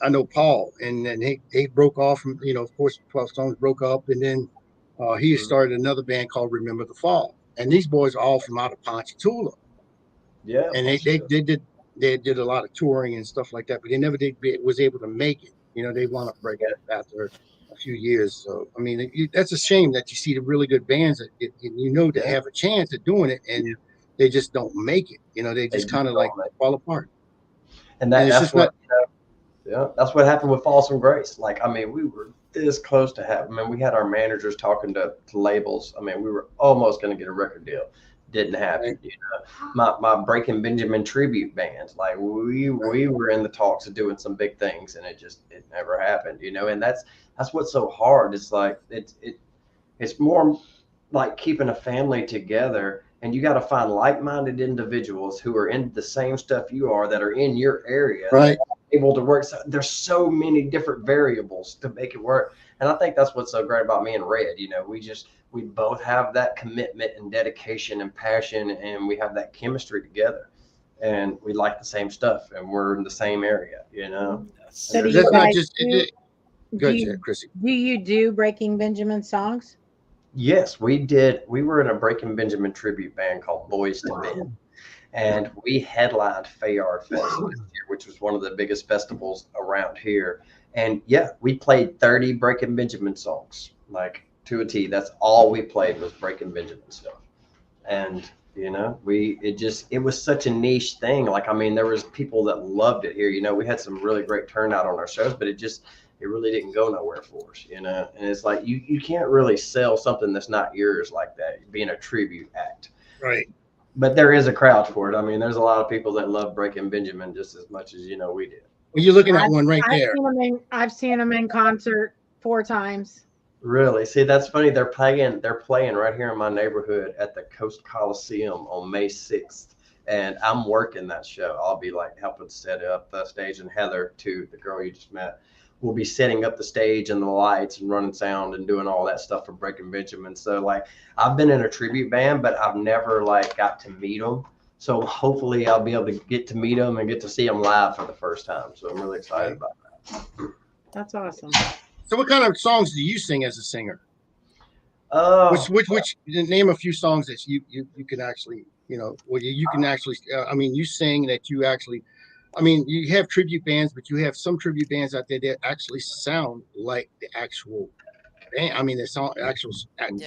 Speaker 2: I know Paul, and then they broke off from, of course, 12 Stones broke up, and then he started another band called Remember the Fall. And these boys are all from out of Ponchatoula.
Speaker 3: Yeah.
Speaker 2: And they did they did a lot of touring and stuff like that, but they never was able to make it. They wound up breaking up after a few years. So I mean, that's a shame that you see the really good bands that that have a chance at doing it, and they just don't make it. They just kind of like fall apart.
Speaker 3: And that's what that's what happened with Falls from Grace. Like, I mean, we were this close to having. I mean, we had our managers talking to labels. I mean, we were almost going to get a record deal. Didn't happen. My Breaking Benjamin tribute band, like we were in the talks of doing some big things, and it never happened. And that's what's so hard. It's like it's more like keeping a family together, and you got to find like-minded individuals who are into the same stuff you are, that are in your area,
Speaker 2: right?
Speaker 3: Able to work. So there's so many different variables to make it work, and I think that's what's so great about me and Red. We both have that commitment and dedication and passion, and we have that chemistry together, and we like the same stuff, and we're in the same area.
Speaker 4: So do
Speaker 2: that's
Speaker 4: you
Speaker 2: not
Speaker 4: guys
Speaker 2: just. Go ahead, Chrissy.
Speaker 4: Do you do Breaking Benjamin songs?
Speaker 3: Yes, we did. We were in a Breaking Benjamin tribute band called Boys to Men, and we headlined Fayard Fest this year, which was one of the biggest festivals around here. And yeah, we played 30 Breaking Benjamin songs, like to a T. That's all we played was Breaking Benjamin stuff. And it was such a niche thing. Like, I mean, there was people that loved it here. We had some really great turnout on our shows, but it really didn't go nowhere for us, and it's like you can't really sell something that's not yours like that, being a tribute act.
Speaker 2: Right.
Speaker 3: But there is a crowd for it. I mean, there's a lot of people that love Breaking Benjamin just as much as we did.
Speaker 2: Well, you're looking at one right there.
Speaker 4: I've seen them in concert 4 times.
Speaker 3: Really? See, that's funny. They're playing right here in my neighborhood at the Coast Coliseum on May 6th. And I'm working that show. I'll be like helping set up the stage, and Heather, too, the girl you just met, will be setting up the stage and the lights and running sound and doing all that stuff for Breaking Benjamin. So like, I've been in a tribute band, but I've never like got to meet them. So hopefully I'll be able to get to meet them and get to see them live for the first time. So I'm really excited about that.
Speaker 4: That's awesome.
Speaker 2: So what kind of songs do you sing as a singer? Which name a few songs that you can actually, you can actually, I mean, you sing that you actually, I mean, you have tribute bands, but you have some tribute bands out there that actually sound like the actual band. I mean, they sound actual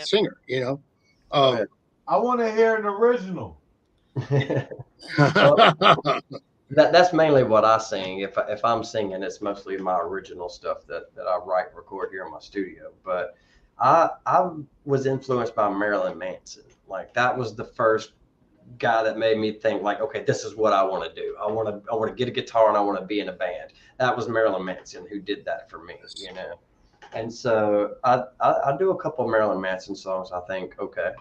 Speaker 2: singer,
Speaker 8: I want to hear an original.
Speaker 3: That's mainly what I sing. If I'm singing, it's mostly my original stuff that I write and record here in my studio. But I was influenced by Marilyn Manson. Like, that was the first guy that made me think like, okay, this is what I want to do. I want to get a guitar and I want to be in a band. That was Marilyn Manson who did that for me, And so I do a couple of Marilyn Manson songs. I think, okay.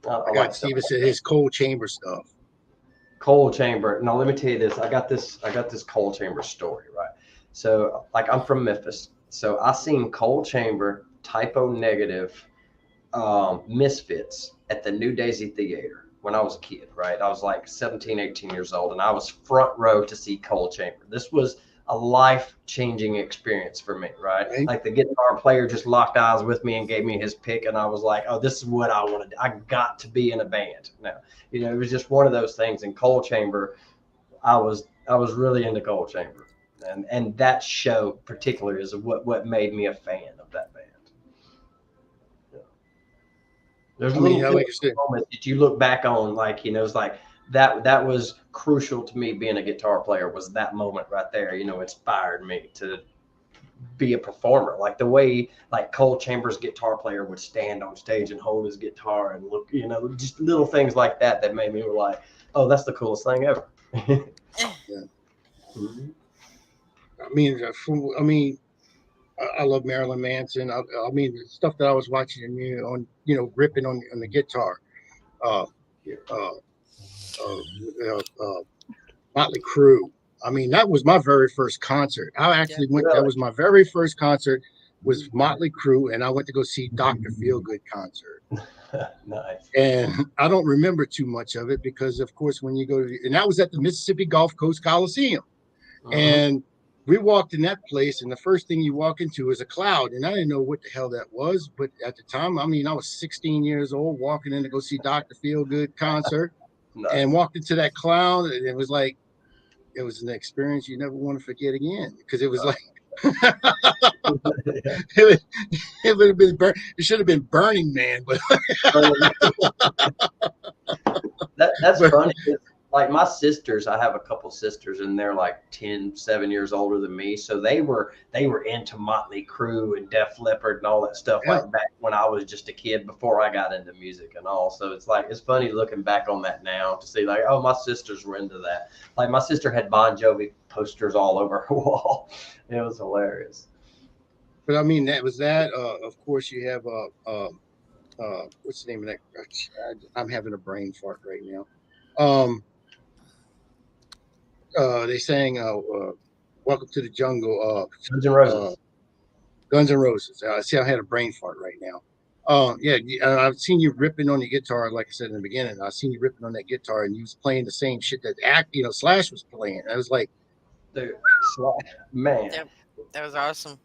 Speaker 2: I got Steven said his Coal Chamber stuff.
Speaker 3: Coal Chamber. Now let me tell you this. I got this Coal Chamber story, right? So like, I'm from Memphis, so I seen Coal Chamber, Typo Negative, Misfits at the New Daisy Theater when I was a kid, right? I was like 17, 18 years old, and I was front row to see Coal Chamber. This was a life-changing experience for me, right? Like, the guitar player just locked eyes with me and gave me his pick, and I was like, oh, this is what I want to do. I got to be in a band now. It was just one of those things. In Coal Chamber, I was really into Coal Chamber, and that show particularly is what made me a fan of that band. There's little moments that you look back on, like, it's like that was crucial to me being a guitar player, was that moment right there, inspired me to be a performer. Like the way like Coal Chamber's guitar player would stand on stage and hold his guitar and look, just little things like that made me like, oh, that's the coolest thing ever.
Speaker 2: Yeah. Mm-hmm. I love Marilyn Manson. I mean, the stuff that I was watching on, ripping on the guitar, Motley Crue. I mean, that was my very first concert. I actually went. That was my very first concert. Was Motley Crue, and I went to go see Dr. Feelgood concert.
Speaker 3: Nice.
Speaker 2: And I don't remember too much of it because, of course, when you go to, and that was at the Mississippi Gulf Coast Coliseum, and we walked in that place, and the first thing you walk into is a cloud, and I didn't know what the hell that was. But at the time, I mean, I was 16 years old, walking in to go see Dr. Feelgood concert, and walked into that cloud, and it was like it was an experience you never want to forget again, because it was like it would have been it should have been Burning Man, but
Speaker 3: that's
Speaker 2: but,
Speaker 3: funny. Like my sisters, I have a couple sisters, and they're like 7 years older than me. So they were into Motley Crue and Def Leppard and all that stuff,
Speaker 2: yeah.
Speaker 3: like back when I was just a kid before I got into music and all. So it's like, it's funny looking back on that now to see like, oh, my sisters were into that. Like my sister had Bon Jovi posters all over her wall. It was hilarious.
Speaker 2: But I mean, that was that. Of course, you have what's the name of that? I'm having a brain fart right now. They sang "Welcome to the Jungle."
Speaker 3: Guns N' Roses.
Speaker 2: Guns N' Roses. See, I had a brain fart right now. Yeah, I've seen you ripping on the guitar, like I said in the beginning. I've seen you ripping on that guitar, and you was playing the same shit that Slash was playing. I was like,
Speaker 3: dude, man,
Speaker 5: that was awesome.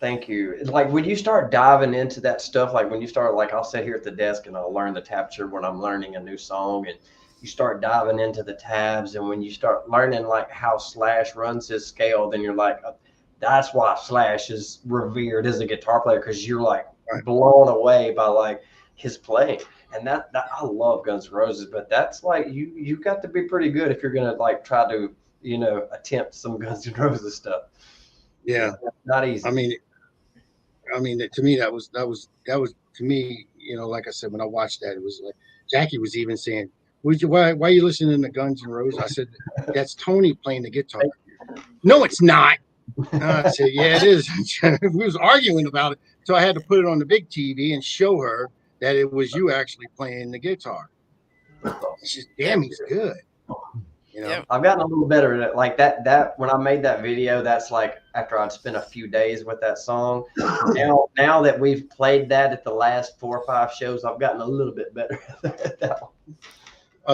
Speaker 3: Thank you. It's like when you start diving into that stuff, like when you start, like I'll sit here at the desk and I'll learn the tablature when I'm learning a new song, and you start diving into the tabs, and when you start learning like how Slash runs his scale, then you're like, that's why Slash is revered as a guitar player, because you're like blown away by like his playing. And that I love Guns N' Roses, but that's like you got to be pretty good if you're gonna like try to attempt some Guns N' Roses stuff.
Speaker 2: Yeah,
Speaker 3: not easy.
Speaker 2: I mean, to me that was to me, like I said, when I watched that, it was like Jackie was even saying, why are you listening to Guns N' Roses? I said, that's Tony playing the guitar. No, it's not. I said, yeah, it is. We was arguing about it, so I had to put it on the big TV and show her that it was you actually playing the guitar. She said, damn, he's good.
Speaker 3: I've gotten a little better at it. Like that when I made that video, that's like after I'd spent a few days with that song. Now that we've played that at the last 4 or 5 shows, I've gotten a little bit better at that one.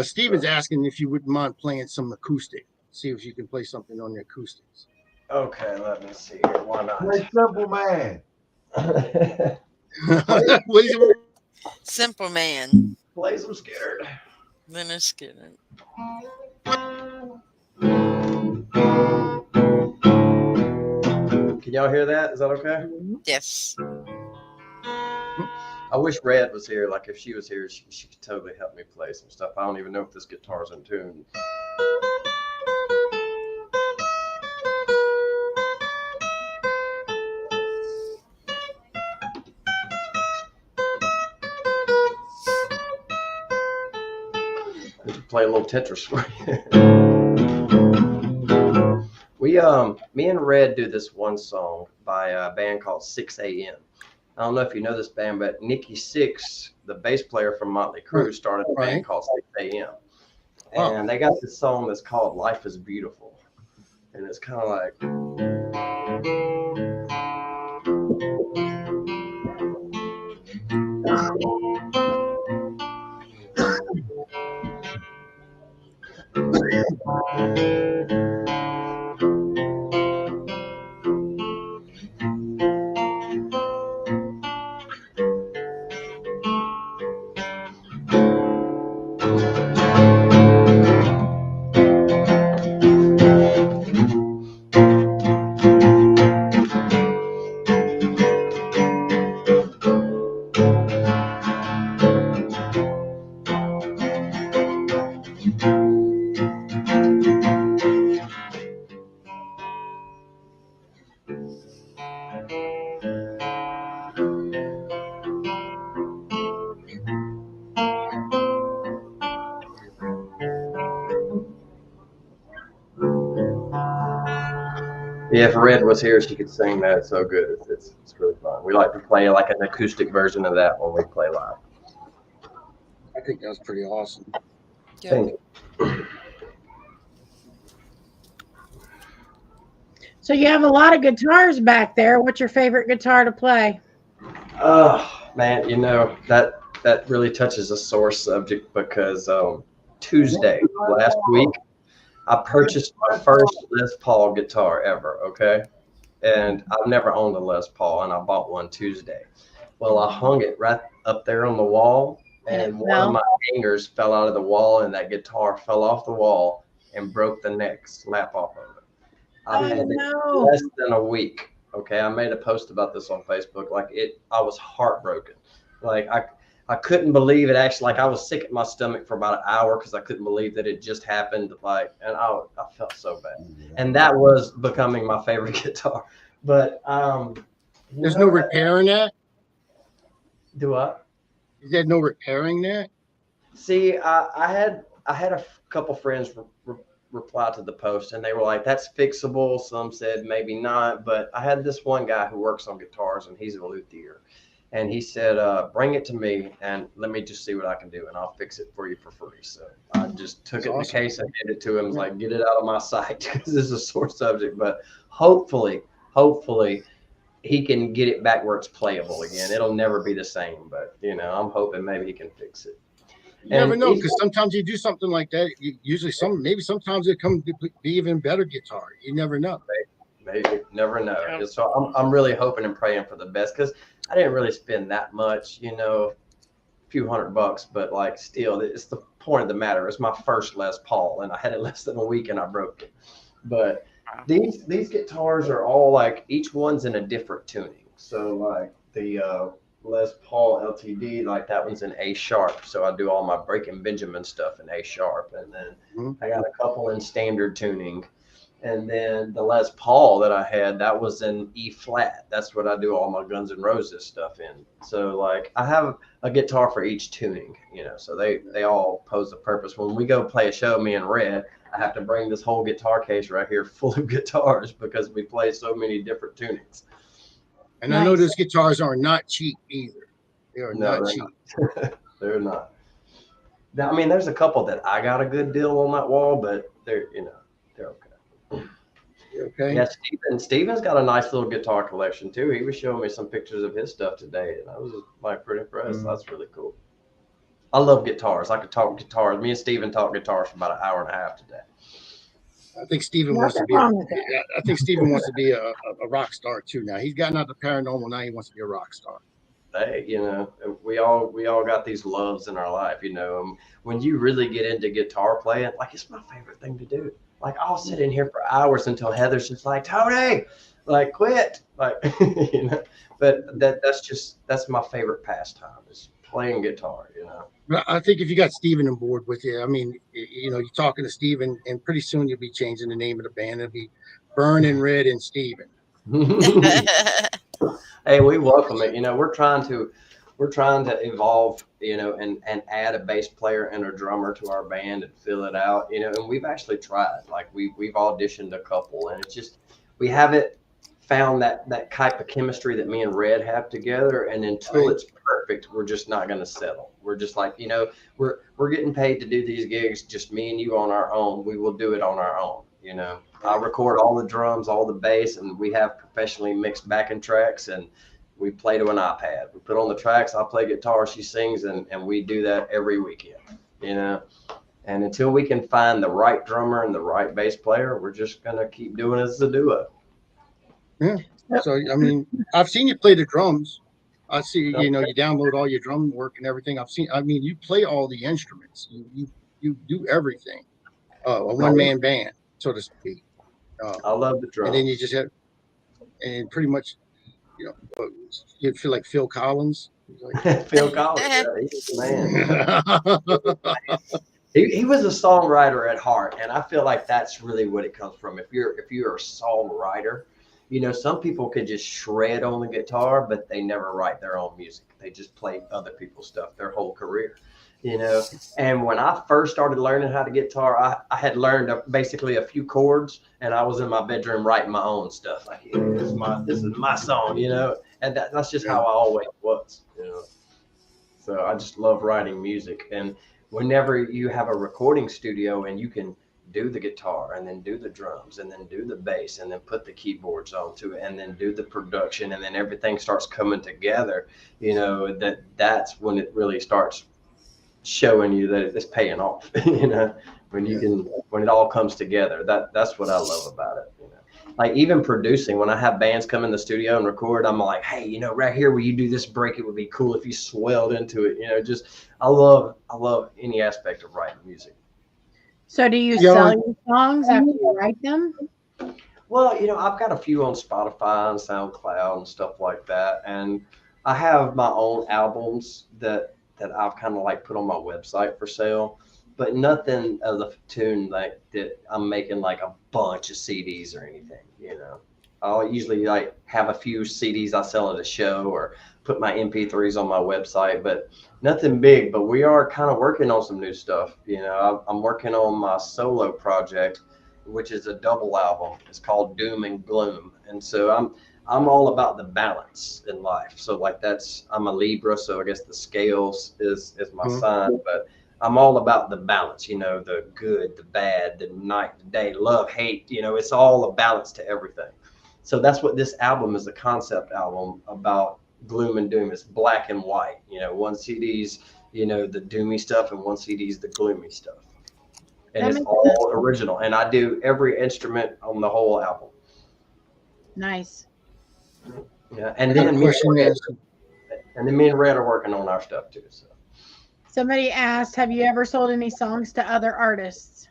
Speaker 2: Steven's asking if you wouldn't mind playing some acoustic. See if you can play something on the acoustics.
Speaker 3: Okay, let me see here. Why not?
Speaker 8: Play Simple Man.
Speaker 2: What is it?
Speaker 5: Simple Man.
Speaker 3: Play some Scared.
Speaker 5: Leonard Skinner.
Speaker 3: Can y'all hear that? Is that okay?
Speaker 5: Yes.
Speaker 3: I wish Red was here. Like if she was here, she could totally help me play some stuff. I don't even know if this guitar's in tune. Play a little Tetris for you. Me and Red do this one song by a band called 6 a.m. I don't know if you know this band, but Nikki Sixx, the bass player from Motley Crue, started a band called 6 a.m. And they got this song that's called Life is Beautiful. And it's kind of like... Yeah, if Red was here, she could sing that. It's so good. It's really fun. We like to play like an acoustic version of that when we play live.
Speaker 2: I think that was pretty awesome.
Speaker 5: Yeah.
Speaker 3: Thank you.
Speaker 4: So you have a lot of guitars back there. What's your favorite guitar to play?
Speaker 3: Oh man, that really touches a sore subject because Tuesday last week I purchased my first Les Paul guitar ever. Okay, and I've never owned a Les Paul, and I bought one Tuesday. Well, I hung it right up there on the wall, and one of my hangers fell out of the wall, and that guitar fell off the wall and broke the neck slap off of it. I've had it less than a week. Okay, I made a post about this on Facebook. I was heartbroken. Like I couldn't believe it. Actually, like I was sick at my stomach for about an hour because I couldn't believe that it just happened. And I felt so bad. And that was becoming my favorite guitar. But
Speaker 2: there's no repairing that.
Speaker 3: Do what?
Speaker 2: Is there no repairing that?
Speaker 3: See, I had a couple friends reply to the post, and they were like, "That's fixable." Some said maybe not, but I had this one guy who works on guitars, and he's a luthier. And he said, bring it to me and let me just see what I can do, and I'll fix it for you for free. So I just took it in the case and handed it to him. I was like, get it out of my sight, because this is a sore subject. But hopefully he can get it back where it's playable again. It'll never be the same, but I'm hoping maybe he can fix it.
Speaker 2: You never know, because sometimes you do something like that. Sometimes it comes to be even better guitar. You never know.
Speaker 3: Maybe never know. So I'm really hoping and praying for the best, because I didn't really spend that much, a few $100, but like still, it's the point of the matter. It's my first Les Paul, and I had it less than a week and I broke it. But these guitars are all like, each one's in a different tuning. So like the Les Paul LTD, like that one's in A sharp. So I do all my Breaking Benjamin stuff in A sharp, and then I got a couple in standard tuning. And then the Les Paul that I had, that was in E flat. That's what I do all my Guns N' Roses stuff in. So like I have a guitar for each tuning, so they all pose a purpose. When we go play a show, me and Red, I have to bring this whole guitar case right here full of guitars, because we play so many different tunings.
Speaker 2: And I know those guitars are not cheap either. They are not cheap.
Speaker 3: They're not. Now, I mean, there's a couple that I got a good deal on that wall, but they're okay.
Speaker 2: Okay.
Speaker 3: Yeah, Steven's got a nice little guitar collection too. He was showing me some pictures of his stuff today, and I was like pretty impressed. That's really cool. I love guitars. I could talk guitars. Me and Steven talked guitars for about an hour and a half today.
Speaker 2: I think Steven wants to be. I think Steven wants to be a rock star too. Now he's gotten out the paranormal. Now he wants to be a rock star.
Speaker 3: Hey, we all got these loves in our life. When you really get into guitar playing, like it's my favorite thing to do. Like I'll sit in here for hours until Heather's just like, Tony, like quit, like But that's my favorite pastime, is playing guitar.
Speaker 2: I think if you got Steven on board with you, I mean, you're talking to Steven, and pretty soon you'll be changing the name of the band. It'll be Burning Red and Steven.
Speaker 3: Hey, we welcome it. We're trying to evolve, and add a bass player and a drummer to our band and fill it out, and we've actually tried. Like we've auditioned a couple, and it's just, we haven't found that type of chemistry that me and Red have together. And until it's perfect, we're just not going to settle. We're just like, we're getting paid to do these gigs, just me and you on our own. We will do it on our own. I record all the drums, all the bass, and we have professionally mixed backing tracks, and we play to an iPad. We put on the tracks, I play guitar, she sings, and we do that every weekend, And until we can find the right drummer and the right bass player, we're just going to keep doing it as a duo.
Speaker 2: Yeah. So, I mean, I've seen you play the drums. I see, you download all your drum work and everything. You play all the instruments. You do everything. A one-man band, so to speak.
Speaker 3: I love the drums.
Speaker 2: And then you just have, and pretty much, you feel like Phil Collins.
Speaker 3: Phil Collins, yeah, he's the man. He was a songwriter at heart, and I feel like that's really what it comes from. If you're a songwriter, some people could just shred on the guitar, but they never write their own music. They just play other people's stuff their whole career. And when I first started learning how to guitar, I had learned basically a few chords, and I was in my bedroom writing my own stuff. Like, this is my song, and that's just how I always was, So I just love writing music. And whenever you have a recording studio and you can do the guitar and then do the drums and then do the bass and then put the keyboards onto it and then do the production, and then everything starts coming together, that's when it really starts showing you that it's paying off, when it all comes together. That's what I love about it. like even producing, when I have bands come in the studio and record, I'm like, hey, you know, right here where you do this break, it would be cool if you swelled into it. You know, just I love any aspect of writing music.
Speaker 4: So do you
Speaker 2: Yeah,
Speaker 4: sell your songs after you write them?
Speaker 3: Well, you know, I've got a few on Spotify and SoundCloud and stuff like that, and I have my own albums that I've kind of like put on my website for sale, but nothing of the tune like that I'm making like a bunch of CDs or anything. You know, I'll usually like have a few CDs I sell at a show or put my MP3s on my website, but nothing big. But we are kind of working on some new stuff. You know, I'm working on my solo project, which is a double album. It's called Doom and Gloom. And so I'm all about the balance in life. So like I'm a Libra, so I guess the scales is my sign, but I'm all about the balance, you know, the good, the bad, the night, the day, love, hate, you know, it's all a balance to everything. So that's what this album is, a concept album about gloom and doom. It's black and white. You know, one CD's, you know, the doomy stuff and one CD's the gloomy stuff. And it's all original. And I do every instrument on the whole album.
Speaker 4: Nice.
Speaker 3: Yeah. And then me and Red are working on our stuff too. So
Speaker 4: Somebody asked, have you ever sold any songs to other artists?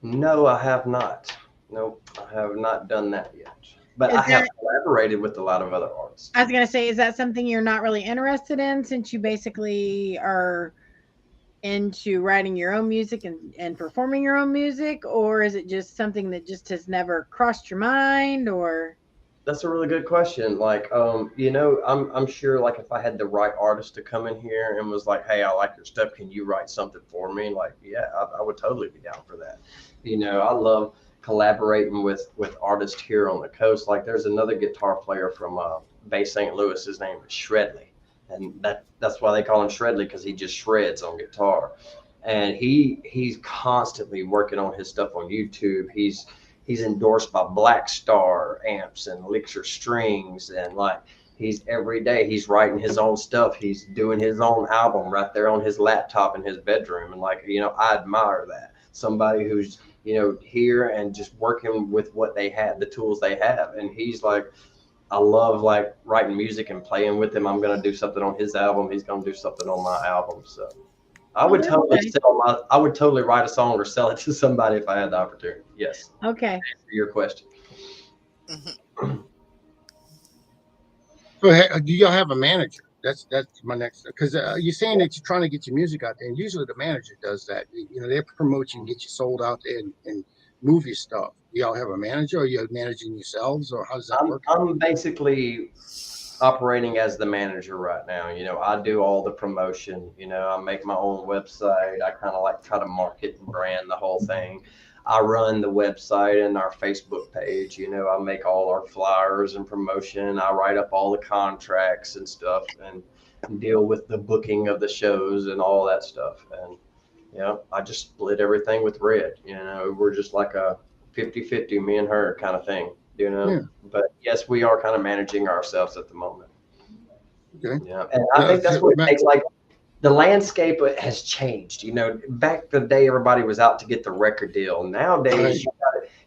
Speaker 3: no, I have not. Nope, I have not done that yet. But I have collaborated with a lot of other artists.
Speaker 4: I was going to say, is that something you're not really interested in, since you basically are into writing your own music and performing your own music, or is it just something that just has never crossed your mind? Or
Speaker 3: that's a really good question. Like, you know, I'm sure like if I had the right artist to come in here and was like, hey, I like your stuff, can you write something for me? Like, yeah, I would totally be down for that. You know, I love collaborating with artists here on the coast. Like, there's another guitar player from Bay St. Louis. His name is Shredley, and that's why they call him Shredley, because he just shreds on guitar. And he's constantly working on his stuff on YouTube. He's endorsed by Black Star amps and Elixir strings, and like he's every day he's writing his own stuff. He's doing his own album right there on his laptop in his bedroom, and like, you know, I admire that. Somebody who's, you know, here and just working with what they have, the tools they have. And he's like, I love like writing music and playing with him. I'm gonna do something on his album. He's gonna do something on my album. So I would totally write a song or sell it to somebody if I had the opportunity. Yes.
Speaker 4: okay.
Speaker 3: To answer your question.
Speaker 2: So do y'all have a manager? That's my next, because you're saying that you're trying to get your music out there, and usually the manager does that. You know, they promote you and get you sold out there and move your stuff. Do y'all have a manager, or you're managing yourselves, or how does that work?
Speaker 3: I'm basically operating as the manager right now. You know, I do all the promotion. You know, I make my own website. I kind of like try to market and brand the whole thing. I run the website and our Facebook page. You know, I make all our flyers and promotion. I write up all the contracts and stuff, and deal with the booking of the shows and all that stuff. And you know, I just split everything with Red. You know, we're just like a 50-50, me and her kind of thing. You know,
Speaker 2: Yeah.
Speaker 3: but yes, we are kind of managing ourselves at the moment.
Speaker 2: Okay.
Speaker 3: Yeah, and I think that's what makes, like, the landscape has changed. You know, back the day everybody was out to get the record deal. Nowadays,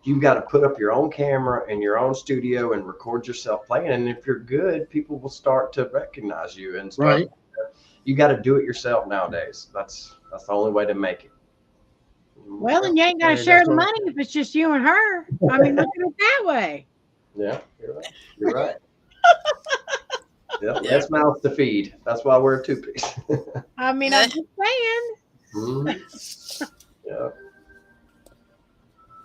Speaker 3: you've got to put up your own camera in your own studio and record yourself playing. And if you're good, people will start to recognize you and start.
Speaker 2: Right.
Speaker 3: You got to do it yourself nowadays. That's the only way to make it.
Speaker 4: Well, and you ain't got to share the money if it's just you and her. I mean, look at it that way.
Speaker 3: Yeah, you're right. You're right. Yeah, less mouths to feed. That's why we're a two-piece.
Speaker 4: I mean, I'm just saying.
Speaker 3: Mm-hmm. Yeah.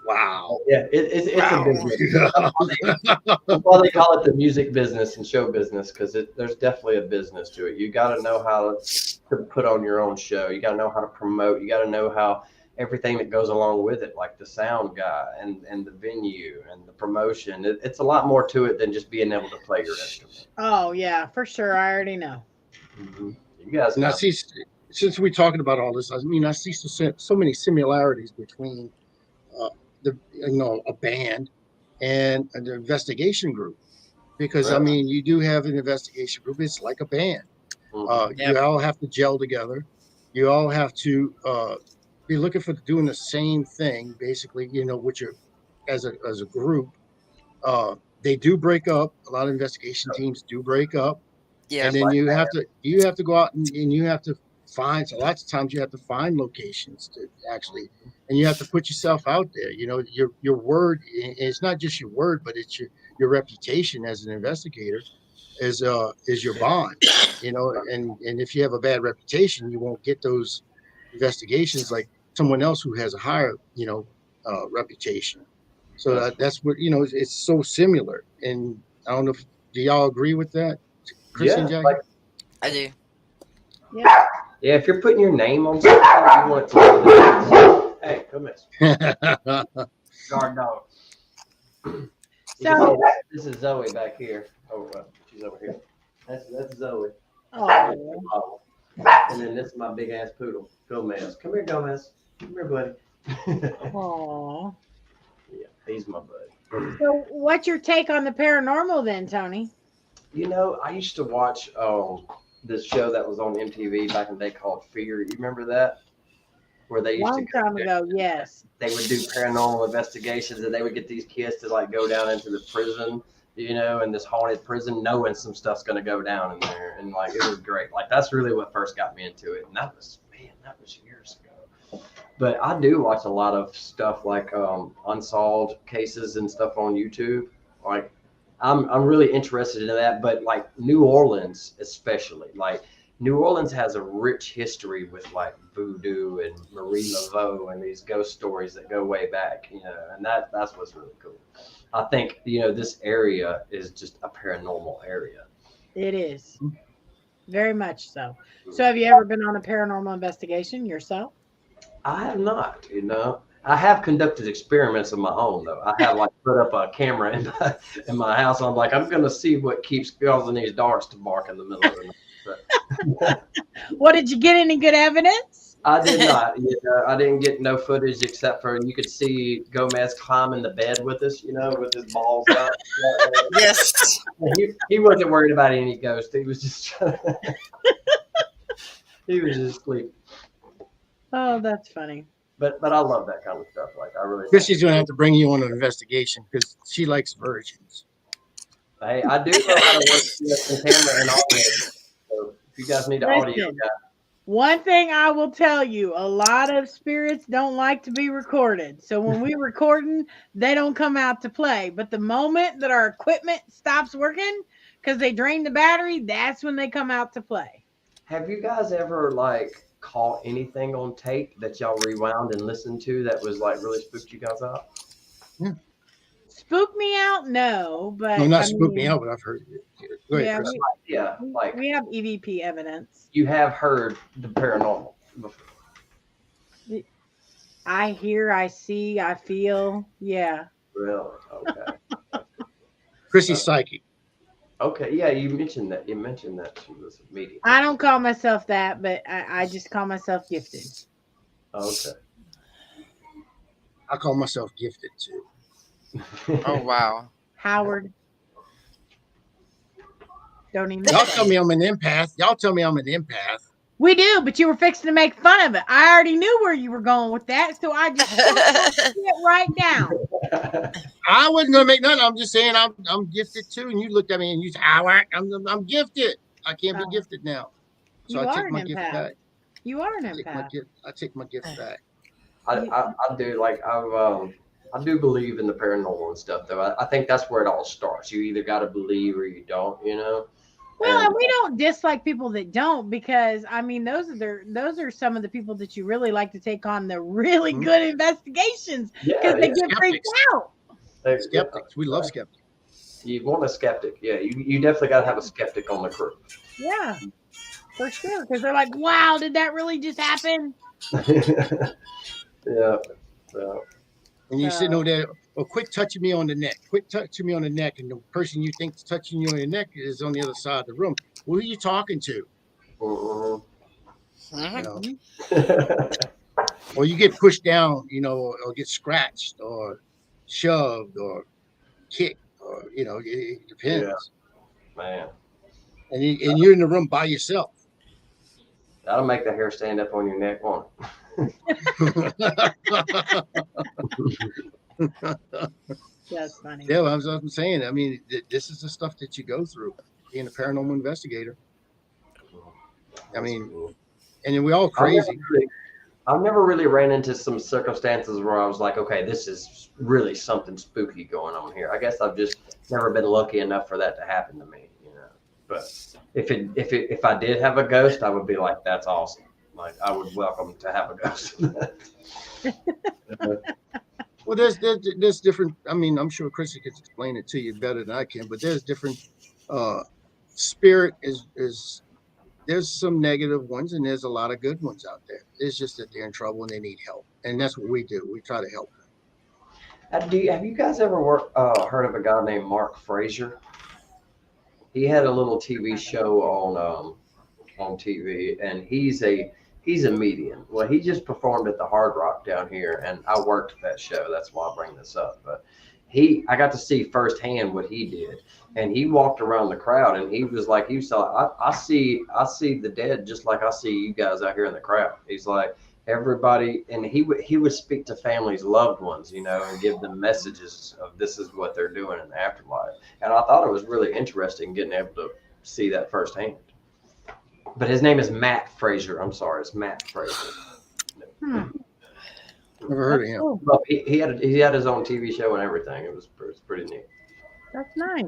Speaker 2: Wow.
Speaker 3: Yeah, it's a business. That's why they call it the music business and show business, because there's definitely a business to it. You got to know how to put on your own show. You got to know how to promote. You got to know how everything that goes along with it, like the sound guy and the venue and the promotion. It's a lot more to it than just being able to play your instrument.
Speaker 4: Oh yeah, for sure. I already know.
Speaker 3: Mm-hmm. You guys.
Speaker 2: Now, see, since we're talking about all this, I mean, I see so many similarities between a band and an investigation group, because I mean, you do have an investigation group. It's like a band. You all have to gel together. You all have to be looking for doing the same thing, basically. You know, with your as a group, They do break up. A lot of investigation teams do break up,
Speaker 5: Yeah.
Speaker 2: and then you have to go out and you have to find. So lots of times you have to find locations to actually, and you have to put yourself out there. You know, your word. It's not just your word, but it's your reputation as an investigator is your bond. You know, and if you have a bad reputation, you won't get those investigations like someone else who has a higher reputation. So that's what it's so similar. And I don't know if do y'all agree with that, Chrissy and
Speaker 3: Yeah,
Speaker 2: Jackie?
Speaker 5: I do.
Speaker 4: Yeah.
Speaker 3: yeah. If you're putting your name on something, you want to know that. Hey, come here, guard dog. You can
Speaker 4: So,
Speaker 3: see this is Zoe back here. Oh, she's over here. That's Zoe.
Speaker 4: oh,
Speaker 3: And then this is my big ass poodle, Gomez. Come here, Gomez. Come here, buddy.
Speaker 4: oh.
Speaker 3: Yeah, he's my buddy.
Speaker 4: So, what's your take on the paranormal then, Tony?
Speaker 3: You know, I used to watch this show that was on MTV back in the day called Fear. You remember that? Where they used
Speaker 4: Long
Speaker 3: to
Speaker 4: time ago, yes.
Speaker 3: they would do paranormal investigations and they would get these kids to like go down into the prison, you know, in this haunted prison, knowing some stuff's gonna go down in there. And like it was great. Like that's really what first got me into it. And that was years ago. But I do watch a lot of stuff like unsolved cases and stuff on YouTube. Like I'm really interested in that, but like New Orleans especially, like New Orleans has a rich history with like voodoo and Marie Laveau and these ghost stories that go way back, you know, and that's what's really cool. I think, you know, this area is just a paranormal area.
Speaker 4: It is. Very much so. So, have you ever been on a paranormal investigation yourself?
Speaker 3: I have not, you know. I have conducted experiments of my own, though. I have like put up a camera in my house. I'm like, I'm gonna see what keeps causing these dogs to bark in the middle of the night.
Speaker 4: What, did you get any good evidence?
Speaker 3: I did not. You know, I didn't get no footage except for you could see Gomez climbing the bed with us, you know, with his balls out.
Speaker 5: Yes.
Speaker 3: He wasn't worried about any ghost. He was just he was just asleep.
Speaker 4: Oh, that's funny.
Speaker 3: But I love that kind of stuff. Like I really.
Speaker 2: Chrissy's gonna have to bring you on an investigation because she likes virgins.
Speaker 3: Hey, I do know how to work the camera and audio. So if you guys need an audio
Speaker 4: Listen.
Speaker 3: guy.
Speaker 4: One thing I will tell you, a lot of spirits don't like to be recorded. So when we recording, they don't come out to play. But the moment that our equipment stops working because they drain the battery, that's when they come out to play.
Speaker 3: Have you guys ever like caught anything on tape that y'all rewound and listened to that was like really spooked you guys out?
Speaker 2: Yeah.
Speaker 4: Spook me out? No, but
Speaker 2: No, not spook me out, but I've heard it. Go ahead,
Speaker 4: yeah,
Speaker 2: Chris.
Speaker 3: Yeah, like
Speaker 4: we have EVP evidence.
Speaker 3: you have heard the paranormal before.
Speaker 4: I hear, I see, I feel. Yeah.
Speaker 3: Really? Okay.
Speaker 2: Chrissy's psychic.
Speaker 3: Okay. Yeah, you mentioned that. You mentioned that she was a medium.
Speaker 4: I don't call myself that, but I just call myself gifted.
Speaker 3: Okay.
Speaker 2: I call myself gifted too.
Speaker 5: Oh wow.
Speaker 4: Howard. Don't even.
Speaker 2: Y'all tell me I'm an empath. Y'all tell me I'm an empath.
Speaker 4: We do, but you were fixing to make fun of it. I already knew where you were going with that, so I just put it right down.
Speaker 2: I wasn't gonna make none. I'm just saying I'm gifted too. And you looked at me and you said, I'm gifted. I can't be gifted now. So
Speaker 4: You
Speaker 2: I
Speaker 4: are
Speaker 2: take
Speaker 4: an
Speaker 2: my gift
Speaker 4: empath.
Speaker 2: back.
Speaker 4: You are an
Speaker 2: I take my gift back.
Speaker 3: I do like I do believe in the paranormal and stuff though. I think that's where it all starts. You either got to believe or you don't, you know.
Speaker 4: Well, and we don't dislike people that don't, because I mean those are some of the people that you really like to take on the really good investigations because they get freaked out.
Speaker 2: Skeptics. We love skeptics.
Speaker 3: You want a skeptic, yeah. You definitely got to have a skeptic on the crew.
Speaker 4: Yeah, for sure, because they're like, "Wow, did that really just happen?"
Speaker 3: Yeah. So.
Speaker 2: And you're sitting over there, quick touching me on the neck, quick touching me on the neck, and the person you think's touching you on the neck is on the other side of the room. Who are you talking to? You know? Or you get pushed down, you know, or get scratched or shoved or kicked, or you know, it depends.
Speaker 3: Yeah. Man.
Speaker 2: And you're in the room by yourself.
Speaker 3: That'll make the hair stand up on your neck, won't it?
Speaker 4: That's funny.
Speaker 2: Yeah, well, I'm saying. I mean, this is the stuff that you go through being a paranormal investigator. I mean, and then we all crazy.
Speaker 3: I've never really ran into some circumstances where I was like, okay, this is really something spooky going on here. I guess I've just never been lucky enough for that to happen to me, you know. But if I did have a ghost, I would be like, that's awesome. Like I would welcome to have a ghost.
Speaker 2: Well, there's different. I mean, I'm sure Chrissy could explain it to you better than I can, but there's different. Spirit is there's some negative ones and there's a lot of good ones out there. It's just that they're in trouble and they need help, and that's what we do. We try to help them.
Speaker 3: Have you guys ever heard of a guy named Mark Frazier? He had a little TV show on TV, and he's a medium. Well, he just performed at the Hard Rock down here, and I worked that show. That's why I bring this up. But I got to see firsthand what he did, and he walked around the crowd, and he was like, I see the dead just like I see you guys out here in the crowd. He's like, everybody, and he would speak to families, loved ones, you know, and give them messages of this is what they're doing in the afterlife. And I thought it was really interesting getting able to see that firsthand. But his name is Matt Frazier. I'm sorry, it's Matt Frazier.
Speaker 2: Never heard of him.
Speaker 4: Cool.
Speaker 3: Well, he had his own TV show and everything. It was pretty neat.
Speaker 4: That's nice.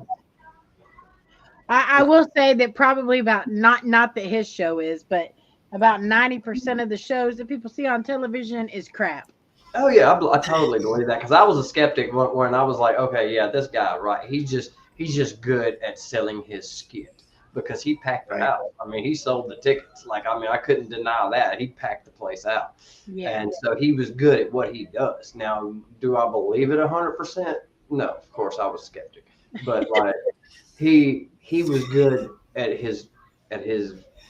Speaker 4: I will say that probably about not that his show is, but about 90% of the shows that people see on television is crap.
Speaker 3: Oh yeah, I totally believe that, because I was a skeptic when I was like, okay, yeah, this guy, right? He's just good at selling his skit, because he packed it out. I mean, he sold the tickets. Like, I mean, I couldn't deny that. He packed the place out.
Speaker 4: Yeah.
Speaker 3: And so he was good at what he does. Now, do I believe it 100%? No, of course I was skeptic. But like, he was good at his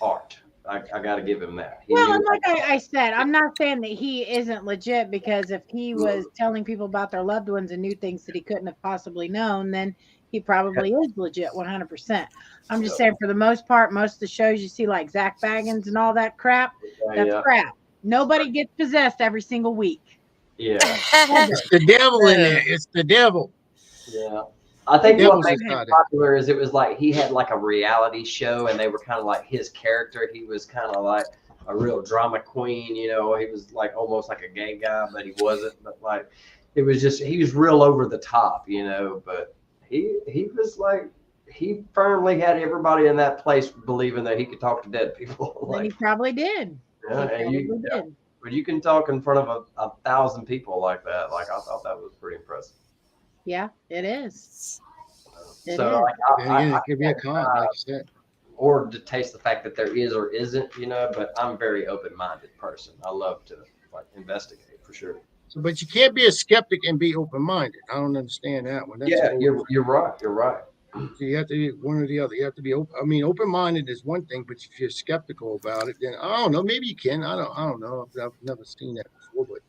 Speaker 3: art. I got to give him that.
Speaker 4: Well, and like I said, I'm not saying that he isn't legit, because if he was telling people about their loved ones and knew things that he couldn't have possibly known, then he probably is legit 100%. I'm just saying, for the most part, most of the shows you see, like Zach Baggins and all that crap, that's crap. Nobody gets possessed every single week.
Speaker 3: Yeah.
Speaker 2: It's the devil in there. It's the devil.
Speaker 3: Yeah. I think what made him popular is it was like he had like a reality show, and they were kind of like his character. He was kind of like a real drama queen, you know. He was like almost like a gay guy, but he wasn't. But like, it was just, he was real over the top, you know. But he was like, he firmly had everybody in that place believing that he could talk to dead people. Like,
Speaker 4: and he probably did.
Speaker 3: Yeah, but you can talk in front of a 1,000 people like that. Like, I thought that was pretty impressive.
Speaker 4: Yeah, it is.
Speaker 3: So
Speaker 2: it could be a con, like you said,
Speaker 3: or to taste the fact that there is or isn't, you know. But I'm a very open-minded person. I love to like investigate for sure.
Speaker 2: So, but you can't be a skeptic and be open-minded. I don't understand that one. That's
Speaker 3: you're right. You're right.
Speaker 2: So you have to be one or the other. You have to be open. I mean, open-minded is one thing, but if you're skeptical about it, then I don't know. Maybe you can. I don't know. I've never seen that before, but.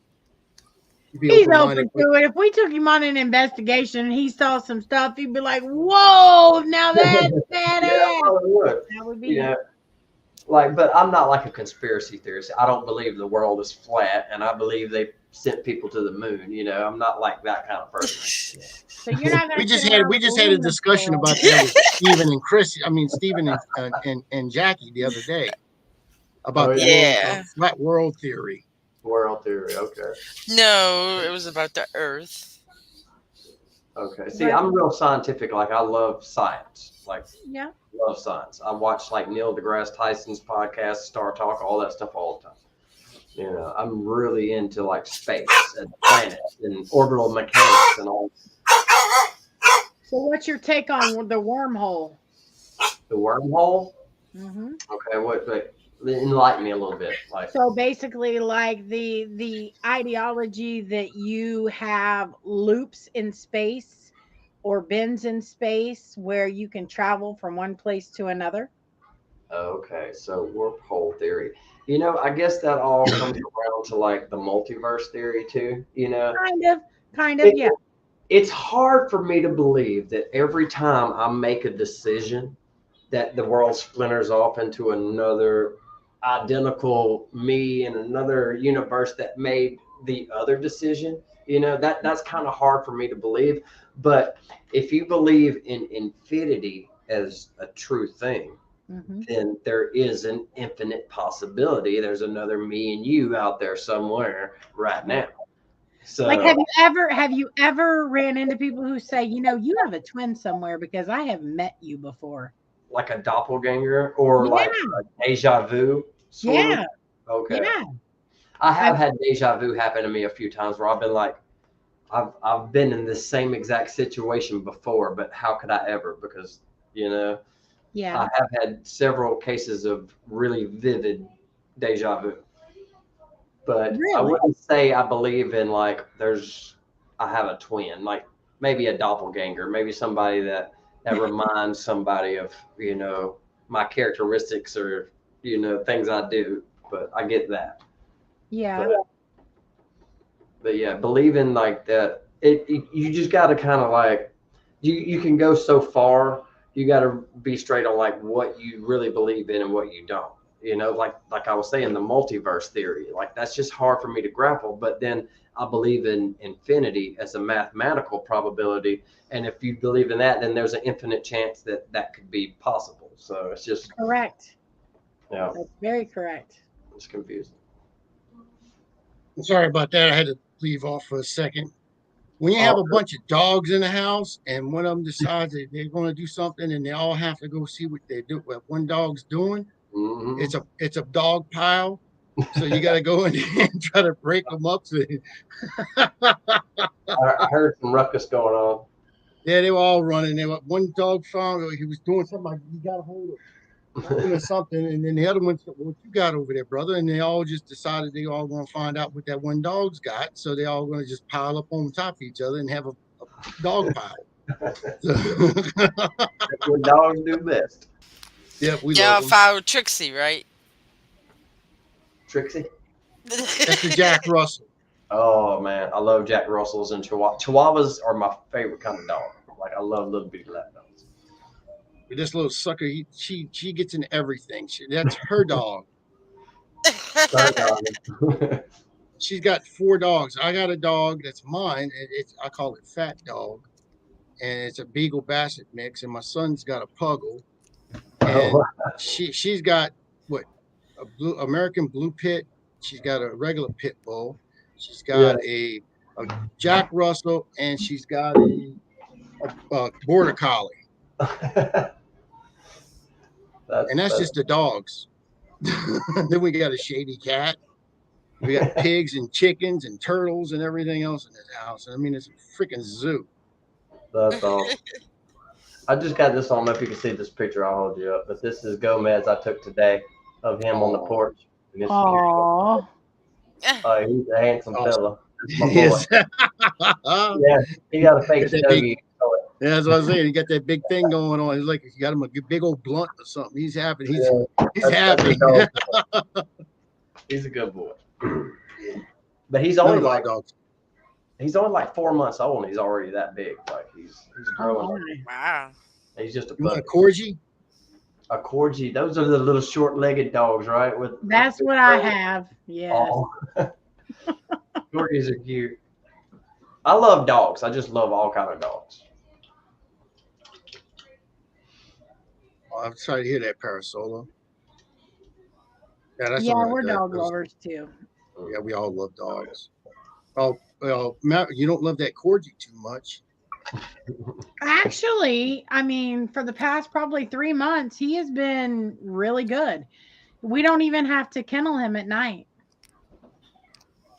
Speaker 4: He's open to it. If we took him on an investigation and he saw some stuff, he'd be like, "Whoa, now that's badass."
Speaker 3: That would be like, but I'm not like a conspiracy theorist. I don't believe the world is flat, and I believe they sent people to the moon. You know, I'm not like that kind of person.
Speaker 4: So you're not.
Speaker 2: we just had a discussion about that with Stephen and Chris. I mean, Stephen and Jackie the other day about the flat world theory.
Speaker 3: World theory, okay.
Speaker 5: No, it was about the Earth.
Speaker 3: Okay. See, I'm real scientific. Like, I love science. Like, love science. I watch like Neil deGrasse Tyson's podcast, Star Talk, all that stuff all the time. You know, I'm really into like space and planets and orbital mechanics and all.
Speaker 4: So, what's your take on the wormhole?
Speaker 3: The wormhole?
Speaker 4: Mm-hmm.
Speaker 3: Okay. What? Enlighten me a little bit. Like,
Speaker 4: so basically, like the ideology that you have loops in space or bends in space where you can travel from one place to another.
Speaker 3: Okay, so wormhole theory. You know, I guess that all comes around to like the multiverse theory too. You know,
Speaker 4: kind of, yeah.
Speaker 3: It's hard for me to believe that every time I make a decision, that the world splinters off into another identical me in another universe that made the other decision. You know, that's kind of hard for me to believe. But if you believe in infinity as a true thing,
Speaker 4: Hmm.
Speaker 3: then there is an infinite possibility. There's another me and you out there somewhere right now.
Speaker 4: Like,
Speaker 3: So,
Speaker 4: have you ever ran into people who say, you know, you have a twin somewhere because I have met you before?
Speaker 3: like a doppelganger or
Speaker 4: Yeah,
Speaker 3: like a deja vu sort of.
Speaker 4: yeah,
Speaker 3: Okay.
Speaker 4: yeah.
Speaker 3: I
Speaker 4: I,
Speaker 3: have had deja vu happen to me a few times where I've been like, I've been in this same exact situation before, but how could I ever? Because, you know,
Speaker 4: yeah,
Speaker 3: I have had several cases of really vivid deja vu. But I
Speaker 4: really.
Speaker 3: wouldn't say I believe in like I have a twin, like maybe a doppelganger, maybe somebody that reminds somebody of, you know, my characteristics or, you know, things I do. But I get that.
Speaker 4: Yeah,
Speaker 3: But but yeah, believing like that, you just got to kind of like you can go so far. You got to be straight on like what you really believe in and what you don't. You know, like I was saying, the multiverse theory, like that's just hard for me to grapple. But then I believe in infinity as a mathematical probability, and if you believe in that, then there's an infinite chance that that could be possible. So it's just,
Speaker 4: correct.
Speaker 3: yeah,
Speaker 4: That's very correct.
Speaker 3: it's confusing.
Speaker 2: I'm sorry about that. I had to leave off for a second. When you have
Speaker 3: Oh,
Speaker 2: a bunch of dogs in the house and one of them decides that they're going to do something and they all have to go see what they do, what one dog's doing,
Speaker 3: hmm
Speaker 2: it's a dog pile. So you got to go in and try to break them up. So,
Speaker 3: I heard some ruckus going on.
Speaker 2: yeah, they were all running. They were, one dog found he was doing something like he got a hold of something or something, and then the other one said, "What you got over there, brother?" And they all just decided they all going to find out what that one dog's got. So they all going to just pile up on top of each other and have a dog pile. So,
Speaker 3: That's what dogs do best.
Speaker 2: yeah, we love
Speaker 5: Y'all
Speaker 2: them.
Speaker 5: follow Trixie, right?
Speaker 3: Trixie.
Speaker 2: That's the Jack Russell.
Speaker 3: Oh man, I love Jack Russells and Chihuahuas are my favorite kind of dog. Like I love little bitty lap dogs.
Speaker 2: This little sucker, she gets in everything. That's her dog.
Speaker 3: Bird dog.
Speaker 2: She's got 4 dogs. I got a dog that's mine. It's I call it Fat Dog, and it's a Beagle Basset mix. And my son's got a Puggle,
Speaker 3: Oh,
Speaker 2: and she's got what a blue American Blue Pit. She's got a regular pit bull. She's
Speaker 3: yeah.
Speaker 2: got a Jack Russell, and she's got a border collie. And that's
Speaker 3: that's
Speaker 2: just the dogs. Then we got a shady cat. We got pigs and chickens and turtles and everything else in this house. I mean, it's a freaking zoo.
Speaker 3: that's all. I just got this. I don't know if you can see this picture. I'll hold you up. But this is Gomez I took today of him on the
Speaker 2: Oh,
Speaker 3: porch. And this,
Speaker 4: Oh,
Speaker 3: he's a handsome
Speaker 2: awesome.
Speaker 3: fella. That's my boy.
Speaker 2: Yes.
Speaker 3: Yeah, he got a fake
Speaker 2: Got that big,
Speaker 3: stogie.
Speaker 2: yeah, that's what I was saying. He got that big thing going on. He's like, if you got him a big old blunt or something, he's happy.
Speaker 3: Yeah,
Speaker 2: He's
Speaker 3: that's a
Speaker 2: happy.
Speaker 3: dog. He's a good boy. But
Speaker 2: None of our dogs.
Speaker 3: he's only like 4 months old and he's already that big. Like he's
Speaker 4: oh
Speaker 3: growing.
Speaker 4: my.
Speaker 5: Wow.
Speaker 3: He's just a
Speaker 2: You want a
Speaker 3: puppy.
Speaker 2: corgi?
Speaker 3: A corgi. Those are the little short-legged dogs, right?
Speaker 4: That's what I have. Yes.
Speaker 3: Oh, corgis are cute. I love dogs. I just love all kind of dogs.
Speaker 2: Oh, I'm sorry to hear that, Parasola. Yeah, that's
Speaker 4: Yeah,
Speaker 2: something
Speaker 4: we're
Speaker 2: that
Speaker 4: dog lovers too.
Speaker 2: yeah, we all love dogs. Oh, well, Matt, you don't love that corgi too much.
Speaker 4: Actually, I mean, for the past probably 3 months, he has been really good. We don't even have to kennel him at night.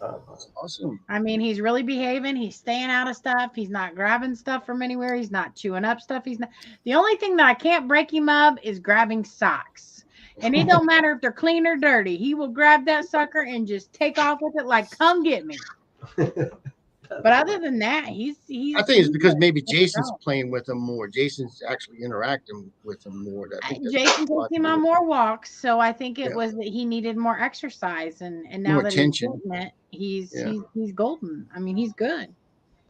Speaker 2: That's awesome.
Speaker 4: I mean, he's really behaving. He's staying out of stuff. He's not grabbing stuff from anywhere. He's not chewing up stuff. He's not. The only thing that I can't break him of is grabbing socks. And it don't matter if they're clean or dirty. He will grab that sucker and just take off with it like, come get me. But other than that, he's
Speaker 2: I think it's because maybe
Speaker 4: he's
Speaker 2: Jason's
Speaker 4: grown.
Speaker 2: playing with him more. Jason's actually interacting with him more. I think that's
Speaker 4: Jason
Speaker 2: a lot
Speaker 4: takes him
Speaker 2: to do
Speaker 4: on
Speaker 2: with
Speaker 4: more walks, so I think it
Speaker 2: Yeah.
Speaker 4: was that he needed more exercise, and now
Speaker 2: More
Speaker 4: that
Speaker 2: attention.
Speaker 4: he's getting it, he's
Speaker 2: Yeah.
Speaker 4: he's golden. I mean, he's good.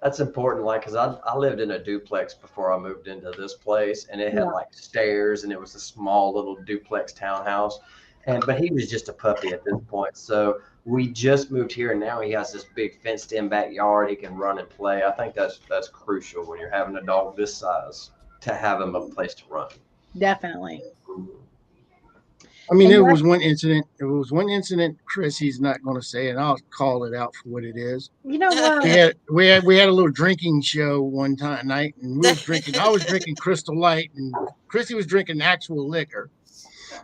Speaker 3: That's important, like, because I lived in a duplex before I moved into this place, and it had
Speaker 4: Yeah.
Speaker 3: like stairs, and it was a small little duplex townhouse. but he was just a puppy at this point. So we just moved here, and now he has this big fenced-in backyard. He can run and play. I think that's crucial when you're having a dog this size to have him a place to run.
Speaker 4: Definitely.
Speaker 2: I mean,
Speaker 4: And
Speaker 2: there
Speaker 4: like,
Speaker 2: was one incident. There was one incident, Chris. He's not going to say, and I'll call it out for what it is.
Speaker 4: you know what?
Speaker 2: We had a little drinking show one time night, and we was drinking. I was drinking Crystal Light, and Chrissy was drinking actual liquor,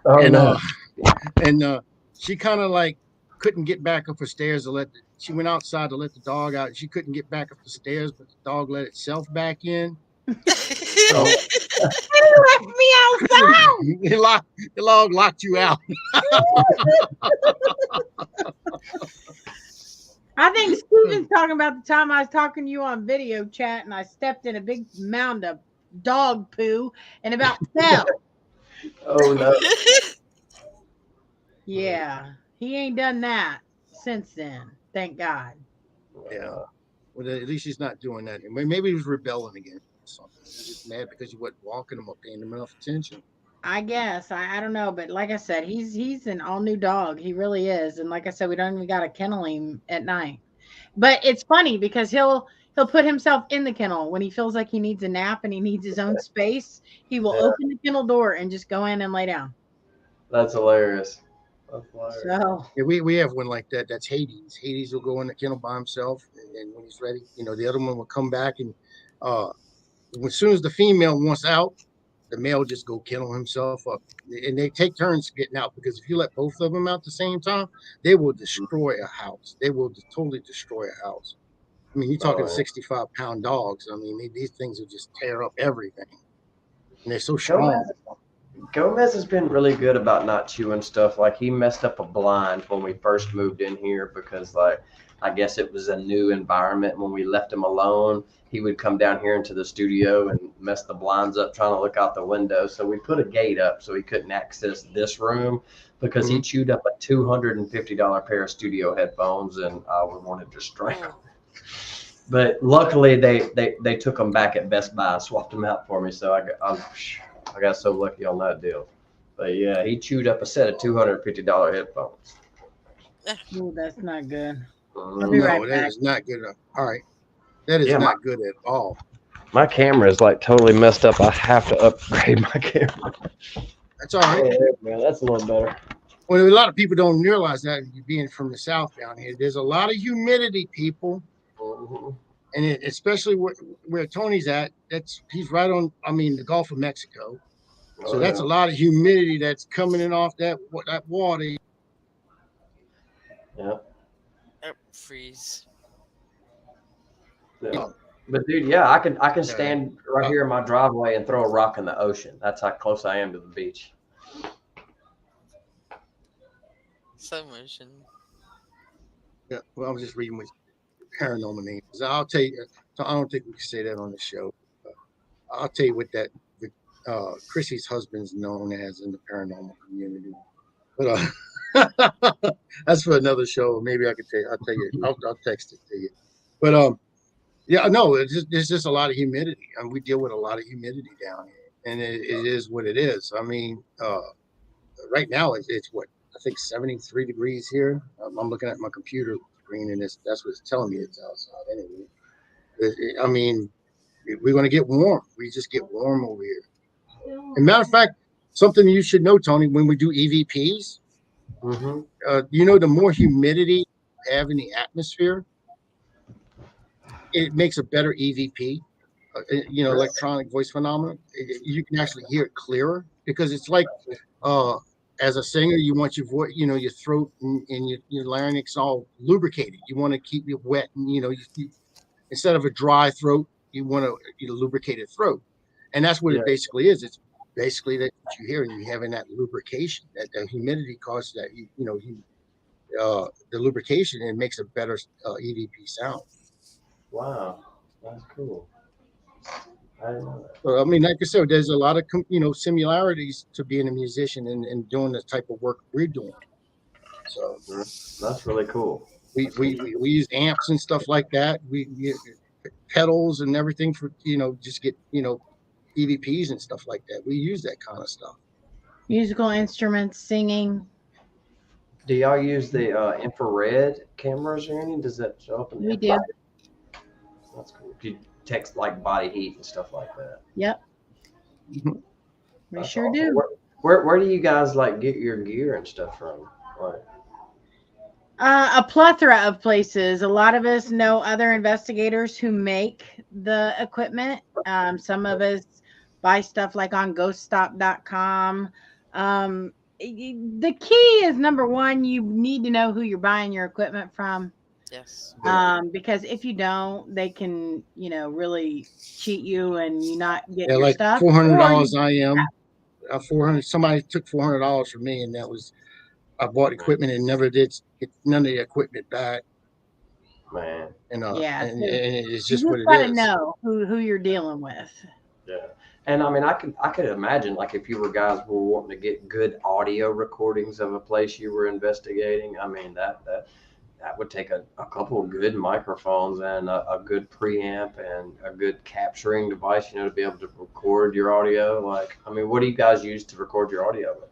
Speaker 3: Oh
Speaker 2: and
Speaker 3: no!
Speaker 2: she kind of like couldn't get back up the stairs to let. She went outside to let the dog out. She couldn't get back up the stairs, but the dog let itself back in. So
Speaker 4: You left me outside.
Speaker 2: the dog locked you out.
Speaker 4: I think Steven's talking about the time I was talking to you on video chat and I stepped in a big mound of dog poo and about fell.
Speaker 3: Oh no!
Speaker 4: Yeah, he ain't done that since then. Thank God.
Speaker 2: Yeah. Well, at least he's not doing that. Maybe he was rebelling against something. He was just mad because you wasn't walking him or paying him enough attention.
Speaker 4: I guess I don't know, but like I said, he's an all new dog. He really is, and like I said, we don't even got to kennel him at night. But it's funny because he'll put himself in the kennel when he feels like he needs a nap and he needs his own space. He will open the kennel door and just go in and lay down.
Speaker 3: That's hilarious. That's hilarious.
Speaker 4: So
Speaker 2: Yeah, we have one like that. That's Hades. Hades will go in the kennel by himself, and when he's ready, the other one will come back, and as soon as the female wants out, the male just go kennel himself up, and they take turns getting out because if you let both of them out at the same time, they will destroy a house. They will totally destroy a house. I mean, you're talking 65-pound dogs. I mean, these things will just tear up everything, and they're so strong.
Speaker 3: Gomez has been really good about not chewing stuff. Like he messed up a blind when we first moved in here because like I guess it was a new environment. When we left him alone, he would come down here into the studio and mess the blinds up trying to look out the window. So we put a gate up so he couldn't access this room because he chewed up a $250 pair of studio headphones and I would want to strangle him. But luckily they took them back at Best Buy and swapped them out for me. So I got so lucky on that deal. But yeah, he chewed up a set of $250 headphones.
Speaker 4: ooh, that's not good.
Speaker 3: No,
Speaker 4: be right
Speaker 2: that
Speaker 4: back.
Speaker 2: is not good. All right. That is not good at all.
Speaker 3: My camera is like totally messed up. I have to upgrade my camera.
Speaker 2: That's all right.
Speaker 3: Yeah, man, that's a little better.
Speaker 2: Well, a lot of people don't realize that you being from the South down here, there's a lot of humidity, people. And especially where Tony's at, he's right on, the Gulf of Mexico. So that's a lot of humidity that's coming in off that water.
Speaker 3: Yeah.
Speaker 5: Freeze.
Speaker 3: Yeah. But dude, yeah, I can stand right here in my driveway and throw a rock in the ocean. That's how close I am to the beach.
Speaker 5: Slow motion.
Speaker 2: Yeah, well, I was just reading what paranormal names. I'll tell you, I don't think we can say that on the show. I'll tell you what that Chrissy's husband's known as in the paranormal community. But that's for another show. Maybe I could tell you. I'll tell you. I'll text it to you. But yeah, no, there's just a lot of humidity, and we deal with a lot of humidity down here, and it is what it is. I mean, right now it's what I think 73 degrees here. I'm looking at my computer screen, and that's what it's telling me it's outside anyway. I mean, we're going to get warm. We just get warm over here. As a matter of fact, something you should know, Tony, when we do EVPs, the more humidity you have in the atmosphere, it makes a better EVP, electronic voice phenomenon. You can actually hear it clearer because it's like, as a singer, you want your voice, your throat and your larynx all lubricated. You want to keep it wet, and instead of a dry throat, you want a lubricated throat, and that's what it basically is. It's basically that you hear, and you're having that lubrication. That the humidity causes that the lubrication, and it makes a better EVP sound.
Speaker 3: Wow, that's cool. I didn't know that.
Speaker 2: So, I mean, like I said, there's a lot of similarities to being a musician and doing the type of work we're doing. So
Speaker 3: that's really cool.
Speaker 2: We use amps and stuff like that. We pedals and everything for just get EVPs and stuff like that. We use that kind of stuff.
Speaker 4: Musical instruments, singing.
Speaker 3: Do y'all use the infrared cameras or anything? Does that show up in the
Speaker 4: We do.
Speaker 3: infrared? That's cool. Do you text like body heat and stuff like that?
Speaker 4: Yep.
Speaker 2: Mhm.
Speaker 4: We
Speaker 3: That's
Speaker 4: sure
Speaker 3: awesome.
Speaker 4: do.
Speaker 3: Where do you guys like get your gear and stuff from? Like,
Speaker 4: A plethora of places. A lot of us know other investigators who make the equipment. Some of us buy stuff like on ghoststop.com. The key is number one, you need to know who you're buying your equipment from.
Speaker 5: Yes.
Speaker 4: Because if you don't, they can, really cheat you and you not get
Speaker 2: Yeah,
Speaker 4: your
Speaker 2: like
Speaker 4: stuff.
Speaker 2: $400 400. Somebody took $400 from me, and that was I bought equipment and never did get none of the equipment back.
Speaker 3: man,
Speaker 4: Yeah,
Speaker 2: And
Speaker 4: so
Speaker 2: it's
Speaker 4: you
Speaker 2: just what
Speaker 4: just
Speaker 2: it
Speaker 4: got to
Speaker 2: is.
Speaker 4: know who you're dealing with.
Speaker 3: yeah. And I mean, I could imagine like if you were guys were wanting to get good audio recordings of a place you were investigating. I mean that would take a couple of good microphones and a good preamp and a good capturing device, to be able to record your audio. Like, I mean, what do you guys use to record your audio with?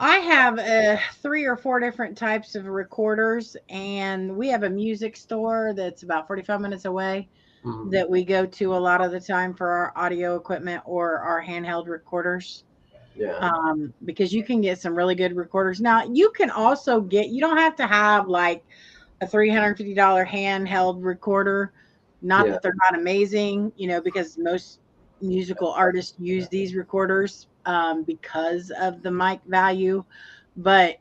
Speaker 4: I have 3 or 4 different types of recorders, and we have a music store that's about 45 minutes away
Speaker 3: Mhm.
Speaker 4: that we go to a lot of the time for our audio equipment or our handheld recorders.
Speaker 3: Yeah.
Speaker 4: Because you can get some really good recorders. Now, you can also you don't have to have like a $350 handheld recorder. Not
Speaker 3: Yeah.
Speaker 4: that they're not amazing, because most musical artists use these recorders because of the mic value. But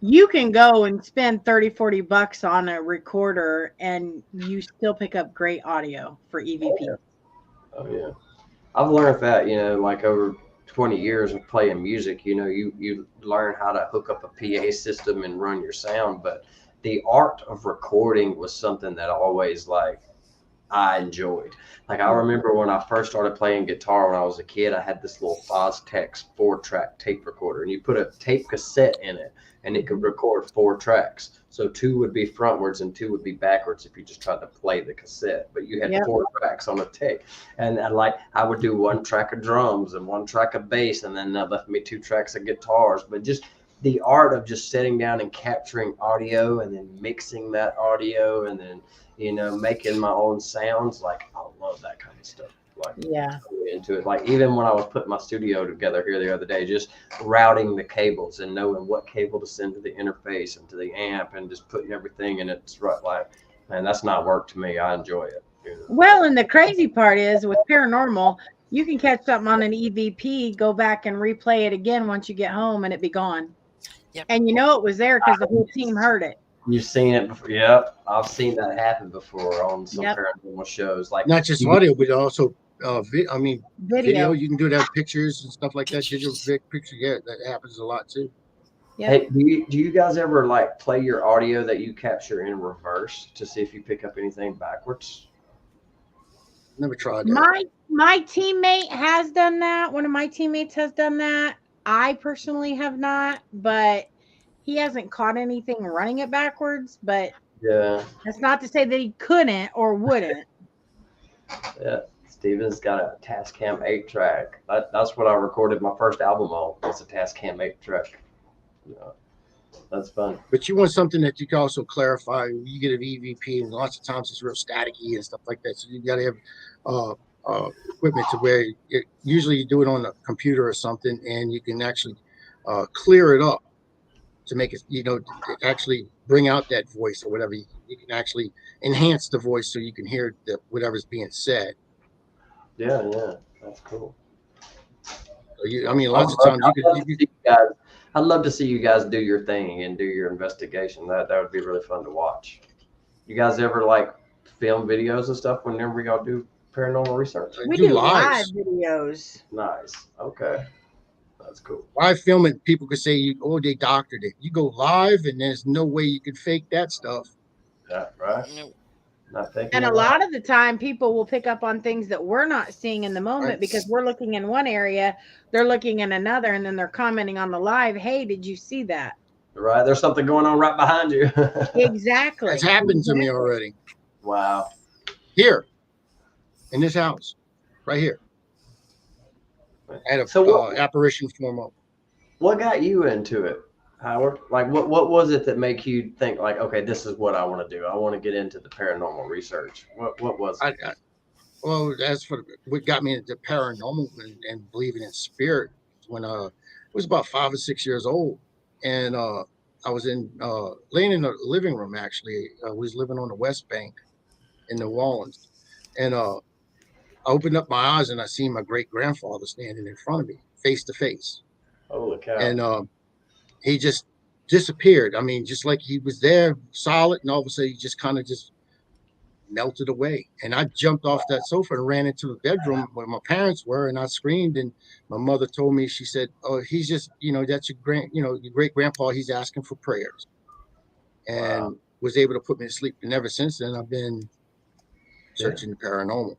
Speaker 4: you can go and spend 30-40 bucks on a recorder and you still pick up great audio for EVP.
Speaker 3: Oh yeah. I've learned that, like over 20 years of playing music, you learn how to hook up a PA system and run your sound. But the art of recording was something that always like I enjoyed. Like I remember when I first started playing guitar when I was a kid, I had this little Fostex 4-track tape recorder, and you put a tape cassette in it, and it could record 4 tracks. So 2 would be frontwards and 2 would be backwards if you just tried to play the cassette. But you had
Speaker 4: Yep.
Speaker 3: 4 tracks on a tape, and like I would do 1 track of drums and 1 track of bass, and then that left me 2 tracks of guitars. But just the art of just sitting down and capturing audio and then mixing that audio and then making my own sounds. Like, I love that kind of stuff. Like,
Speaker 4: Yeah.
Speaker 3: really into it. Like, even when I was putting my studio together here the other day, just routing the cables and knowing what cable to send to the interface and to the amp and just putting everything in it's right. Like, man, that's not work to me. I enjoy it.
Speaker 4: Well, and the crazy part is with paranormal, you can catch something on an EVP, go back and replay it again once you get home, and it be gone.
Speaker 5: Yep.
Speaker 4: And it was there because the whole team heard it.
Speaker 3: You've seen it before. Yep. I've seen that happen before on some
Speaker 4: Yep.
Speaker 3: paranormal shows. Like,
Speaker 2: Not just audio, but also video.
Speaker 4: Video.
Speaker 2: You can do that, pictures and stuff like that. Digital picture, yeah, that happens a lot too.
Speaker 4: Yep.
Speaker 3: hey, do you guys ever like play your audio that you capture in reverse to see if you pick up anything backwards?
Speaker 2: Never tried that.
Speaker 4: My teammate has done that. One of my teammates has done that. I personally have not, but he hasn't caught anything running it backwards. But
Speaker 3: Yeah.
Speaker 4: that's not to say that he couldn't or wouldn't.
Speaker 3: Yeah. Steven's got a Tascam 8-track. That's what I recorded my first album on. Was a Tascam 8-track. Yeah. That's fun.
Speaker 2: But you want something that you can also clarify. You get an EVP, and lots of times it's real staticky and stuff like that. So you got to have equipment to where usually you do it on a computer or something, and you can actually clear it up to make it, to actually bring out that voice or whatever. You can actually enhance the voice so you can hear whatever's being said.
Speaker 3: Yeah, that's cool.
Speaker 2: So lots of times
Speaker 3: I'd love to see you guys do your thing and do your investigation. That would be really fun to watch. You guys ever like film videos and stuff whenever y'all do paranormal research?
Speaker 4: We do live videos.
Speaker 3: Nice. Okay. That's cool.
Speaker 2: Live filming, people could say, they doctored it. You go live, and there's no way you can fake that stuff.
Speaker 3: Yeah, right.
Speaker 5: No.
Speaker 3: Not faking
Speaker 4: And
Speaker 3: it
Speaker 4: a
Speaker 3: out.
Speaker 4: lot of the time, people will pick up on things that we're not seeing in the moment
Speaker 2: Right.
Speaker 4: because we're looking in one area, they're looking in another, and then they're commenting on the live. Hey, did you see that?
Speaker 3: Right. There's something going on right behind you.
Speaker 4: Exactly.
Speaker 2: That's happened to me already.
Speaker 3: Wow.
Speaker 2: Here, in this house, right here. I had a apparition form up.
Speaker 3: What got you into it? Howard, like what was it that make you think like, okay, this is what I want to do? I want to get into the paranormal research. What was it?
Speaker 2: Well, as for what got me into paranormal and believing in spirit, when I was about 5 or 6 years old, and I was in laying in the living room. Actually, we was living on the West Bank in New Orleans, and I opened up my eyes and I seen my great grandfather standing in front of me, face to face,
Speaker 3: Holy cow!
Speaker 2: and he just disappeared. I mean, just like he was there, solid, and all of a sudden he just kind of just melted away. And I jumped off that sofa and ran into the bedroom where my parents were, and I screamed. And my mother told me, she said, "Oh, he's just, that's your great grandpa. He's asking for prayers,"
Speaker 3: Wow.
Speaker 2: and was able to put me to sleep. And ever since then, I've been
Speaker 3: Yeah.
Speaker 2: searching the paranormal.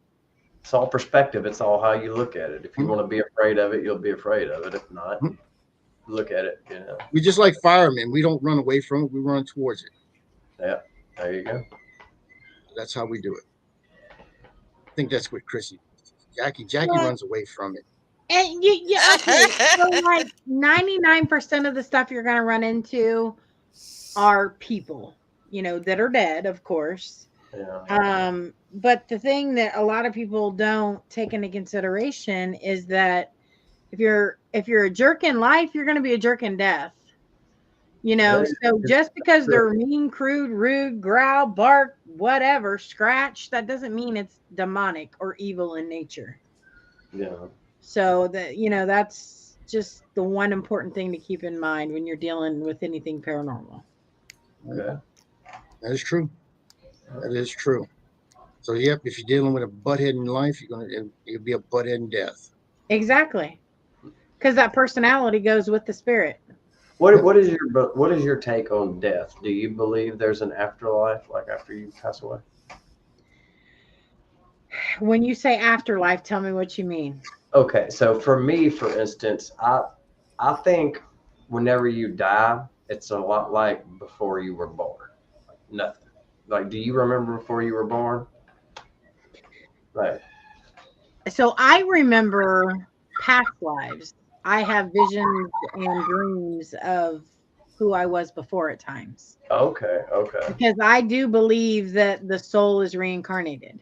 Speaker 3: It's all perspective. It's all how you look at it. If you
Speaker 2: Mhm.
Speaker 3: want to be afraid of it, you'll be afraid of it. If not,
Speaker 2: Mhm.
Speaker 3: look at it. You know.
Speaker 2: We just like firemen. We don't run away from it. We run towards it.
Speaker 3: Yeah. There you go.
Speaker 2: That's how we do it. I think that's what Chrissy, Jackie
Speaker 4: Well,
Speaker 2: runs away from it.
Speaker 4: and okay. So like 99% of the stuff you're gonna run into are people, that are dead, of course.
Speaker 3: Yeah.
Speaker 4: But the thing that a lot of people don't take into consideration is that if you're a jerk in life, you're gonna be a jerk in death.
Speaker 3: That is
Speaker 4: So just because
Speaker 3: true.
Speaker 4: they're mean, crude, rude, growl, bark, whatever, scratch, that doesn't mean it's demonic or evil in nature.
Speaker 3: Yeah.
Speaker 4: So that's just the one important thing to keep in mind when you're dealing with anything paranormal.
Speaker 3: Okay.
Speaker 2: That is true. That is true. So yep, if you're dealing with a butthead in life, you'll be a butthead in death.
Speaker 4: Exactly. Because that personality goes with the spirit.
Speaker 3: What
Speaker 2: Yep.
Speaker 3: what is your take on death? Do you believe there's an afterlife, like after you pass away?
Speaker 4: When you say afterlife, tell me what you mean.
Speaker 3: Okay, so for me, for instance, I think whenever you die, it's a lot like before you were born. Like nothing. Like, do you remember before you were born? Right.
Speaker 4: So I remember past lives. I have visions and dreams of who I was before at times.
Speaker 3: Okay. Okay.
Speaker 4: Because I do believe that the soul is reincarnated.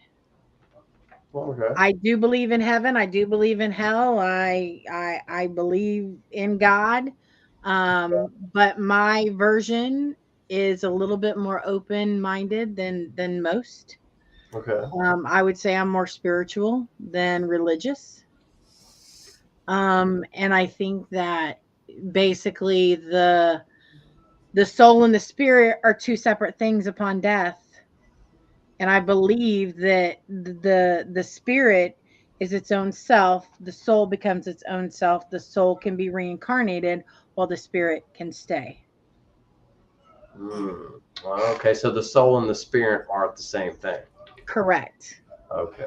Speaker 3: Okay.
Speaker 4: I do believe in heaven. I do believe in hell. I believe in God. But my version is a little bit more open minded than most.
Speaker 3: Okay.
Speaker 4: I would say I'm more spiritual than religious. And I think that basically the soul and the spirit are two separate things upon death. And I believe that the spirit is its own self, the soul becomes its own self, the soul can be reincarnated while the spirit can stay.
Speaker 3: Mm. Okay. So the soul and the spirit aren't the same thing.
Speaker 4: Correct.
Speaker 3: Okay.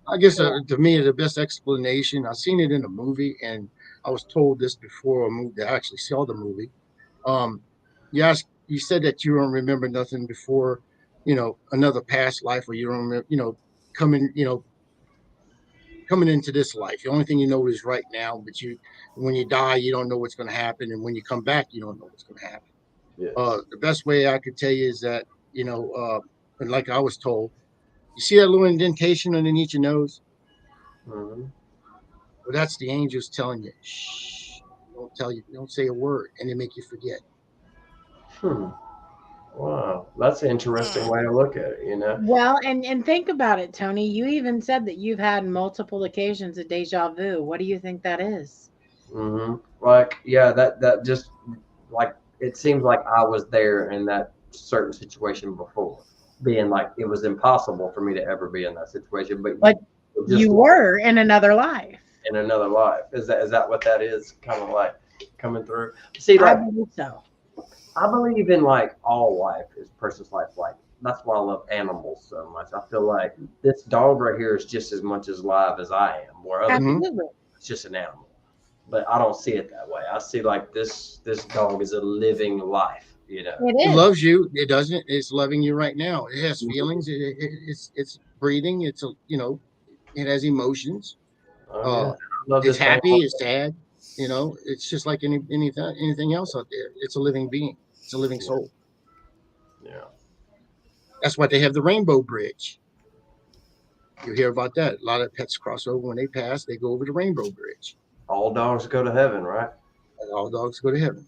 Speaker 2: I guess to me, the best explanation, I've seen it in a movie, and I was told this before I moved. I actually saw the movie. Um, you said that you don't remember nothing before, another past life, or you don't remember, coming, coming into this life. The only thing you know is right now, but when you die, you don't know what's going to happen, and when you come back, you don't know what's going to happen.
Speaker 3: Yes.
Speaker 2: The best way I could tell you is that, and like I was told, you see that little indentation underneath your nose?
Speaker 3: Hmm.
Speaker 2: Well, that's the angels telling you, shh, don't say a word, and they make you forget.
Speaker 3: Hmm. Wow. That's an interesting way to look at it. You know.
Speaker 4: Well, and think about it, Tony. You even said that you've had multiple occasions of deja vu. What do you think that is?
Speaker 3: Hmm. Like, yeah, that just like it seems like I was there in that certain situation before, being like it was impossible for me to ever be in that situation, but
Speaker 4: But
Speaker 3: just
Speaker 4: you were in another life.
Speaker 3: in another life. Is that what that is? Kind of like coming through. See,
Speaker 4: I
Speaker 3: like
Speaker 4: believe so.
Speaker 3: I believe in like all life is person's life. Like that's why I love animals so much. I feel like this dog right here is just as much as live as I am, where other people
Speaker 2: Hmm.
Speaker 4: Absolutely.
Speaker 3: it's just an animal. But I don't see it that way. I see like this dog is a living life, you know.
Speaker 4: It
Speaker 2: It
Speaker 4: is.
Speaker 2: loves you. It doesn't. It's loving you right now. It has feelings. It's breathing. It has emotions.
Speaker 3: Oh yeah.
Speaker 2: Uh,
Speaker 3: I love
Speaker 2: it's
Speaker 3: this dog.
Speaker 2: happy. It's sad. It's just like anything else out there. It's a living being. It's a living soul.
Speaker 3: Yeah.
Speaker 2: That's why they have the Rainbow Bridge. You hear about that. A lot of pets cross over when they pass. They go over the Rainbow Bridge.
Speaker 3: All dogs go to heaven, right?
Speaker 2: And all dogs go to heaven.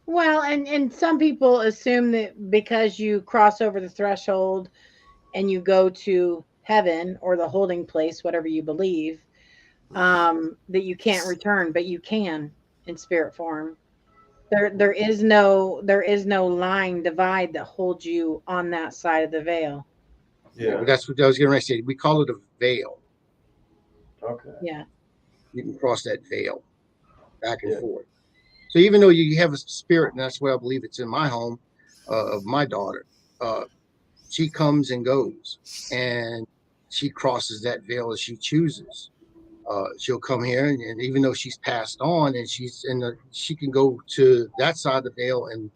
Speaker 4: Well, and some people assume that because you cross over the threshold and you go to heaven or the holding place, whatever you believe, that you can't return, but you can in spirit form. There is no line divide that holds you on that side of the veil.
Speaker 2: Yeah, but that's what I was going to say. We call it a veil.
Speaker 3: Okay.
Speaker 4: Yeah.
Speaker 2: You can cross that veil back and
Speaker 3: Yeah.
Speaker 2: forth. So even though you have a spirit, and that's where I believe it's in my home, of my daughter, she comes and goes, and she crosses that veil as she chooses. She'll come here, and even though she's passed on, and she can go to that side of the veil and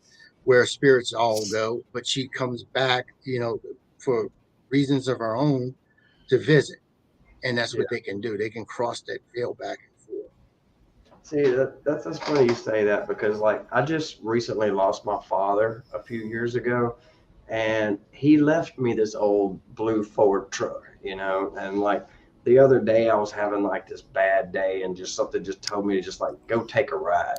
Speaker 2: where spirits all go, but she comes back, for reasons of her own to visit, and that's what they can do. They can cross that veil back and forth.
Speaker 3: See, that's funny you say that, because like I just recently lost my father a few years ago, and he left me this old blue Ford truck, and like the other day I was having like this bad day, and just something just told me to just like go take a ride.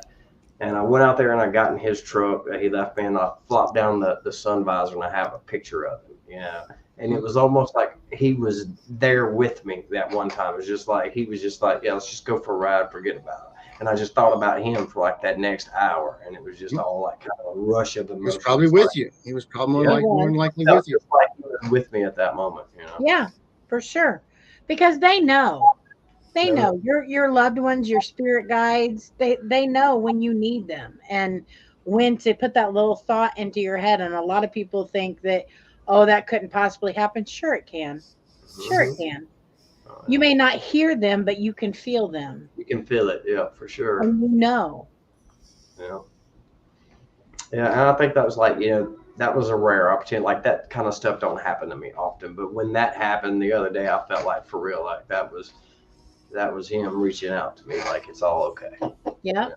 Speaker 3: And I went out there and I got in his truck that he left me, and I flopped down the sun visor, and I have a picture of him. And it was almost like he was there with me that one time. It was just like, he was just like, yeah, let's just go for a ride, forget about it. And I just thought about him for like that next hour, and it was just all like kind of a rush of
Speaker 2: He
Speaker 3: emotions.
Speaker 2: was probably with you. He was probably more than likely with you.
Speaker 3: Like he was with me at that moment,
Speaker 4: Yeah, for sure. Because they know. They know your loved ones, your spirit guides. They know when you need them and when to put that little thought into your head. And a lot of people think that, oh, that couldn't possibly happen. Sure, it can. Sure, it can. You may not hear them, but you can feel them.
Speaker 3: You can feel it, yeah, for sure.
Speaker 4: And you know.
Speaker 3: Yeah. Yeah, and I think that was like, that was a rare opportunity. Like that kind of stuff don't happen to me often. But when that happened the other day, I felt like for real, like that was him reaching out to me, like it's all okay.
Speaker 4: Yeah.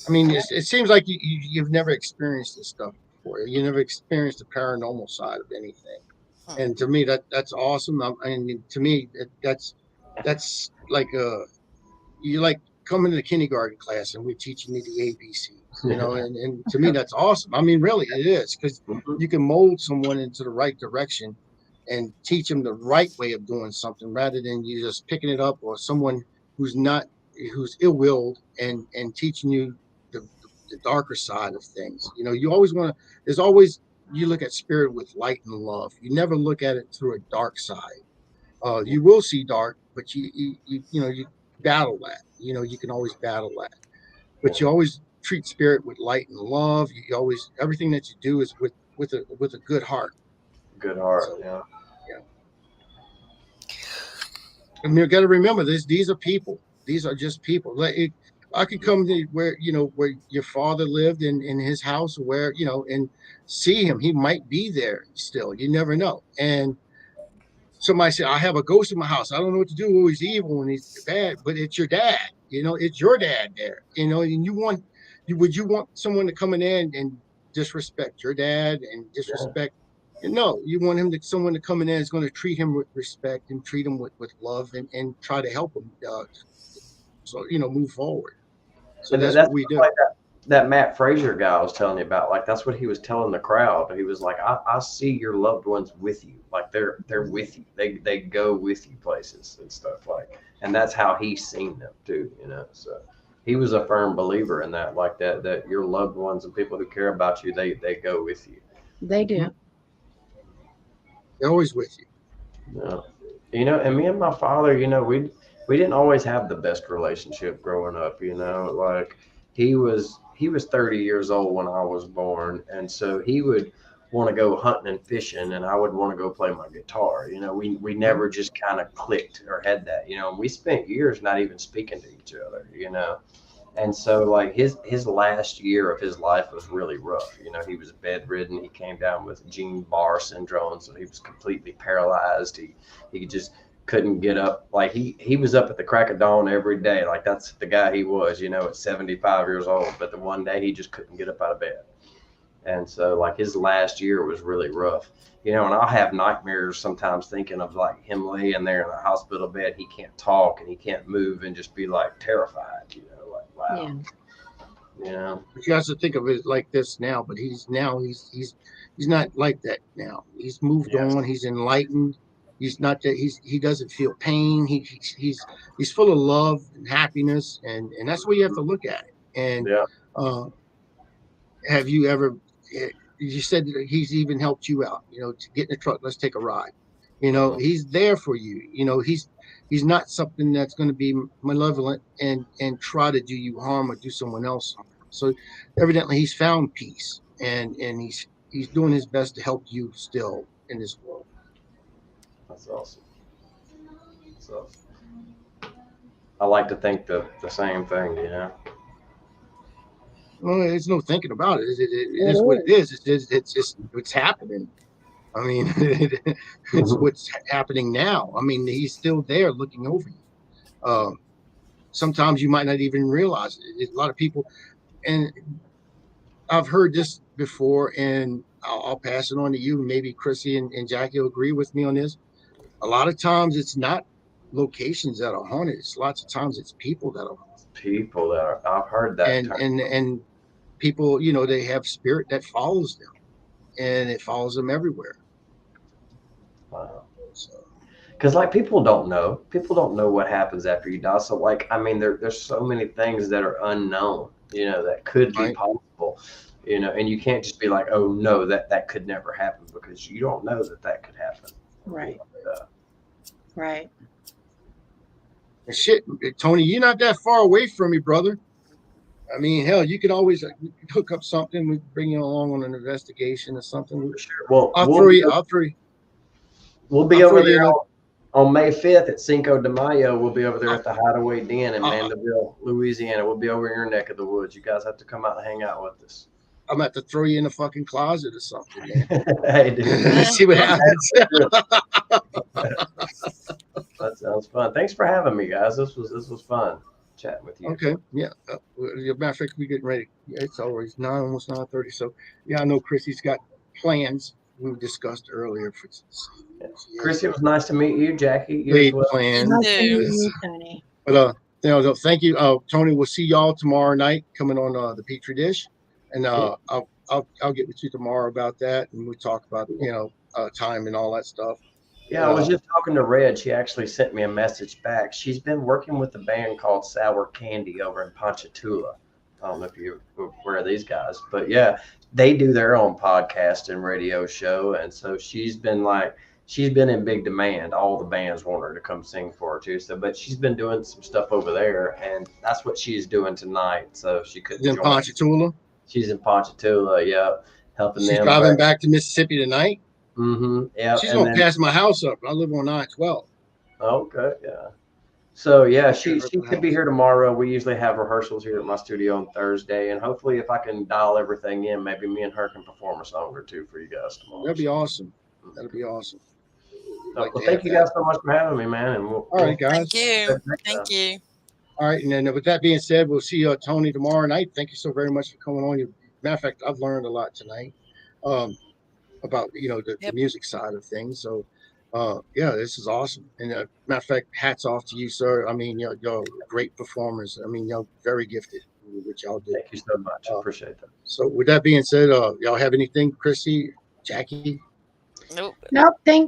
Speaker 2: I mean, it seems like you've never experienced this stuff before. You never experienced the paranormal side of anything, and to me that's awesome. To me that's like you like coming to the kindergarten class and we're teaching you the ABCs, and to me that's awesome. I mean, really, it is, because you can mold someone into the right direction and teach them the right way of doing something, rather than you just picking it up, or someone who's ill-willed and teaching you the darker side of things. You always want to. There's always, you look at spirit with light and love. You never look at it through a dark side. You will see dark, but you battle that. You can always battle that, but you always treat spirit with light and love. You always, everything that you do is with a good heart.
Speaker 3: Good heart,
Speaker 2: So,
Speaker 3: yeah.
Speaker 2: And you got to remember this: these are people. These are just people. Like, I could come to where your father lived in his house, where and see him. He might be there still. You never know. And somebody said, I have a ghost in my house. I don't know what to do. Oh, he's evil and he's bad, but it's your dad. It's your dad there. And would you want someone to come in there and disrespect your dad and disrespect? No, you want someone to come in there is going to treat him with respect and treat him with love, and try to help him. So move forward. So that's what we do.
Speaker 3: Like that Matt Frazier guy I was telling you about, like that's what he was telling the crowd. He was like, I see your loved ones with you, like they're with you. They go with you places and stuff, like, and that's how he's seen them too, So he was a firm believer in that, like that your loved ones and people who care about you, they go with you.
Speaker 4: They do.
Speaker 2: They're always with
Speaker 3: you. Yeah. And me and my father, we didn't always have the best relationship growing up, like he was 30 years old when I was born. And so he would want to go hunting and fishing, and I would want to go play my guitar. We never just kind of clicked or had that, and we spent years not even speaking to each other, And so like his last year of his life was really rough. He was bedridden. He came down with Guillain-Barré syndrome, so he was completely paralyzed. He could just couldn't get up. Like he was up at the crack of dawn every day. Like that's the guy he was, you know, at 75 years old. But the one day he just couldn't get up out of bed. And so like his last year was really rough, you know, and I'll have nightmares sometimes thinking of like him laying there in the hospital bed. He can't talk and he can't move and just be like terrified, you know, like, wow.
Speaker 4: Yeah.
Speaker 3: You know,
Speaker 2: But you have to think of it like this now, but he's not like that now. He's moved
Speaker 3: Yes.
Speaker 2: on. He's enlightened. He's not that he doesn't feel pain. He's full of love and happiness, and that's the way you have to look at it. And
Speaker 3: yeah.
Speaker 2: have you ever? You said that he's even helped you out. You know, to get in the truck. Let's take a ride. You know, he's there for you. You know, he's not something that's going to be malevolent and try to do you harm or do someone else harm. So evidently he's found peace and he's doing his best to help you still in this world.
Speaker 3: That's awesome. That's awesome. I like to think the same thing, you know.
Speaker 2: Well, there's no thinking about it. It is what it is. It's happening. I mean, it's what's happening now. I mean, he's still there looking over you. Sometimes you might not even realize it. A lot of people, and I've heard this before, and I'll pass it on to you. Maybe Chrissy and Jackie will agree with me on this. A lot of times it's not locations that are haunted. It's lots of times it's people that are haunted.
Speaker 3: People that are, I've heard that
Speaker 2: And people, you know, they have spirit that follows them, and it follows them everywhere.
Speaker 3: Wow.
Speaker 2: So,
Speaker 3: because like people don't know what happens after you die. So like, I mean, there's so many things that are unknown, you know, that could be possible, you know, and you can't just be like, oh no, that could never happen, because you don't know that could happen.
Speaker 4: Right. Right.
Speaker 2: and shit, Tony, you're not that far away from me, brother. I mean, hell, you could always hook up something. We bring you along on an investigation or something.
Speaker 3: Sure. Well,
Speaker 2: we'll
Speaker 3: be over there on May 5th at Cinco de Mayo. We'll be over there at the Hideaway Den in Mandeville, Louisiana. We'll be over in your neck of the woods. You guys have to come out and hang out with us.
Speaker 2: I'm going to have to throw you in the fucking closet or something, man.
Speaker 3: Hey, dude.
Speaker 2: See what happens.
Speaker 3: That sounds fun. Thanks for having me, guys. This was fun chatting with you.
Speaker 2: Okay, yeah. As a matter of fact, we're getting ready. Yeah, it's always almost 9:30. So, yeah, I know Chrissy's got plans we discussed earlier.
Speaker 3: Chrissy, it was nice to meet you. Jackie, you as well.
Speaker 2: Plans.
Speaker 4: Nice to meet you, Tony.
Speaker 2: But you know, thank you, Tony. We'll see y'all tomorrow night coming on the Petri Dish, and I'll get with you tomorrow about that, and we'll talk about time and all that stuff.
Speaker 3: Yeah, I was just talking to Red. She actually sent me a message back. She's been working with a band called Sour Candy over in Ponchatoula. I don't know if you're aware of these guys, but yeah, they do their own podcast and radio show. And so she's been in big demand. All the bands want her to come sing for her too. So, but she's been doing some stuff over there, and that's what she's doing tonight. So she couldn't join.
Speaker 2: In Ponchatoula?
Speaker 3: She's in Ponchatoula, yeah, helping them.
Speaker 2: She's driving back to Mississippi tonight?
Speaker 3: Mm-hmm. Yeah.
Speaker 2: She's going to pass my house up. I live on 912.
Speaker 3: Okay, yeah. So yeah, she could be here tomorrow. We usually have rehearsals here at my studio on Thursday, and hopefully, if I can dial everything in, maybe me and her can perform a song or two for you guys tomorrow.
Speaker 2: That'd be awesome. That'd be awesome.
Speaker 3: Well, thank you guys so much for having me, man. And
Speaker 2: all right, guys.
Speaker 5: Thank you.
Speaker 2: All right, and then with that being said, we'll see Tony tomorrow night. Thank you so very much for coming on. Matter of fact, I've learned a lot tonight about the music side of things. So. Yeah, this is awesome. And matter of fact, hats off to you, sir. I mean, you're great performers. I mean, you're very gifted, which y'all do.
Speaker 3: Thank you so much. I appreciate that.
Speaker 2: So with that being said, y'all have anything, Chrissy, Jackie?
Speaker 4: Nope.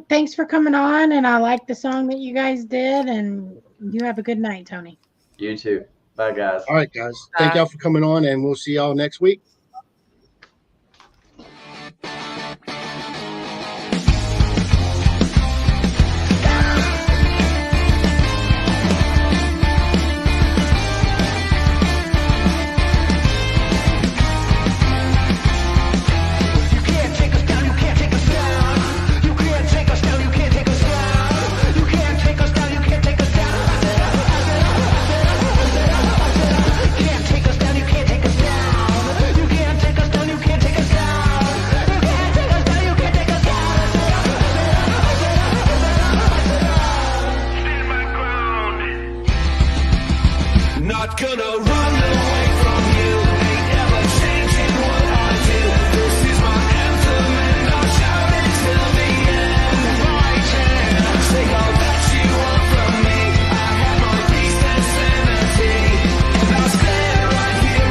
Speaker 4: Thanks for coming on, and I like the song that you guys did, and you have a good night, Tony.
Speaker 3: You too. Bye, guys.
Speaker 2: All right, guys. Thank y'all for coming on, and we'll see y'all next week.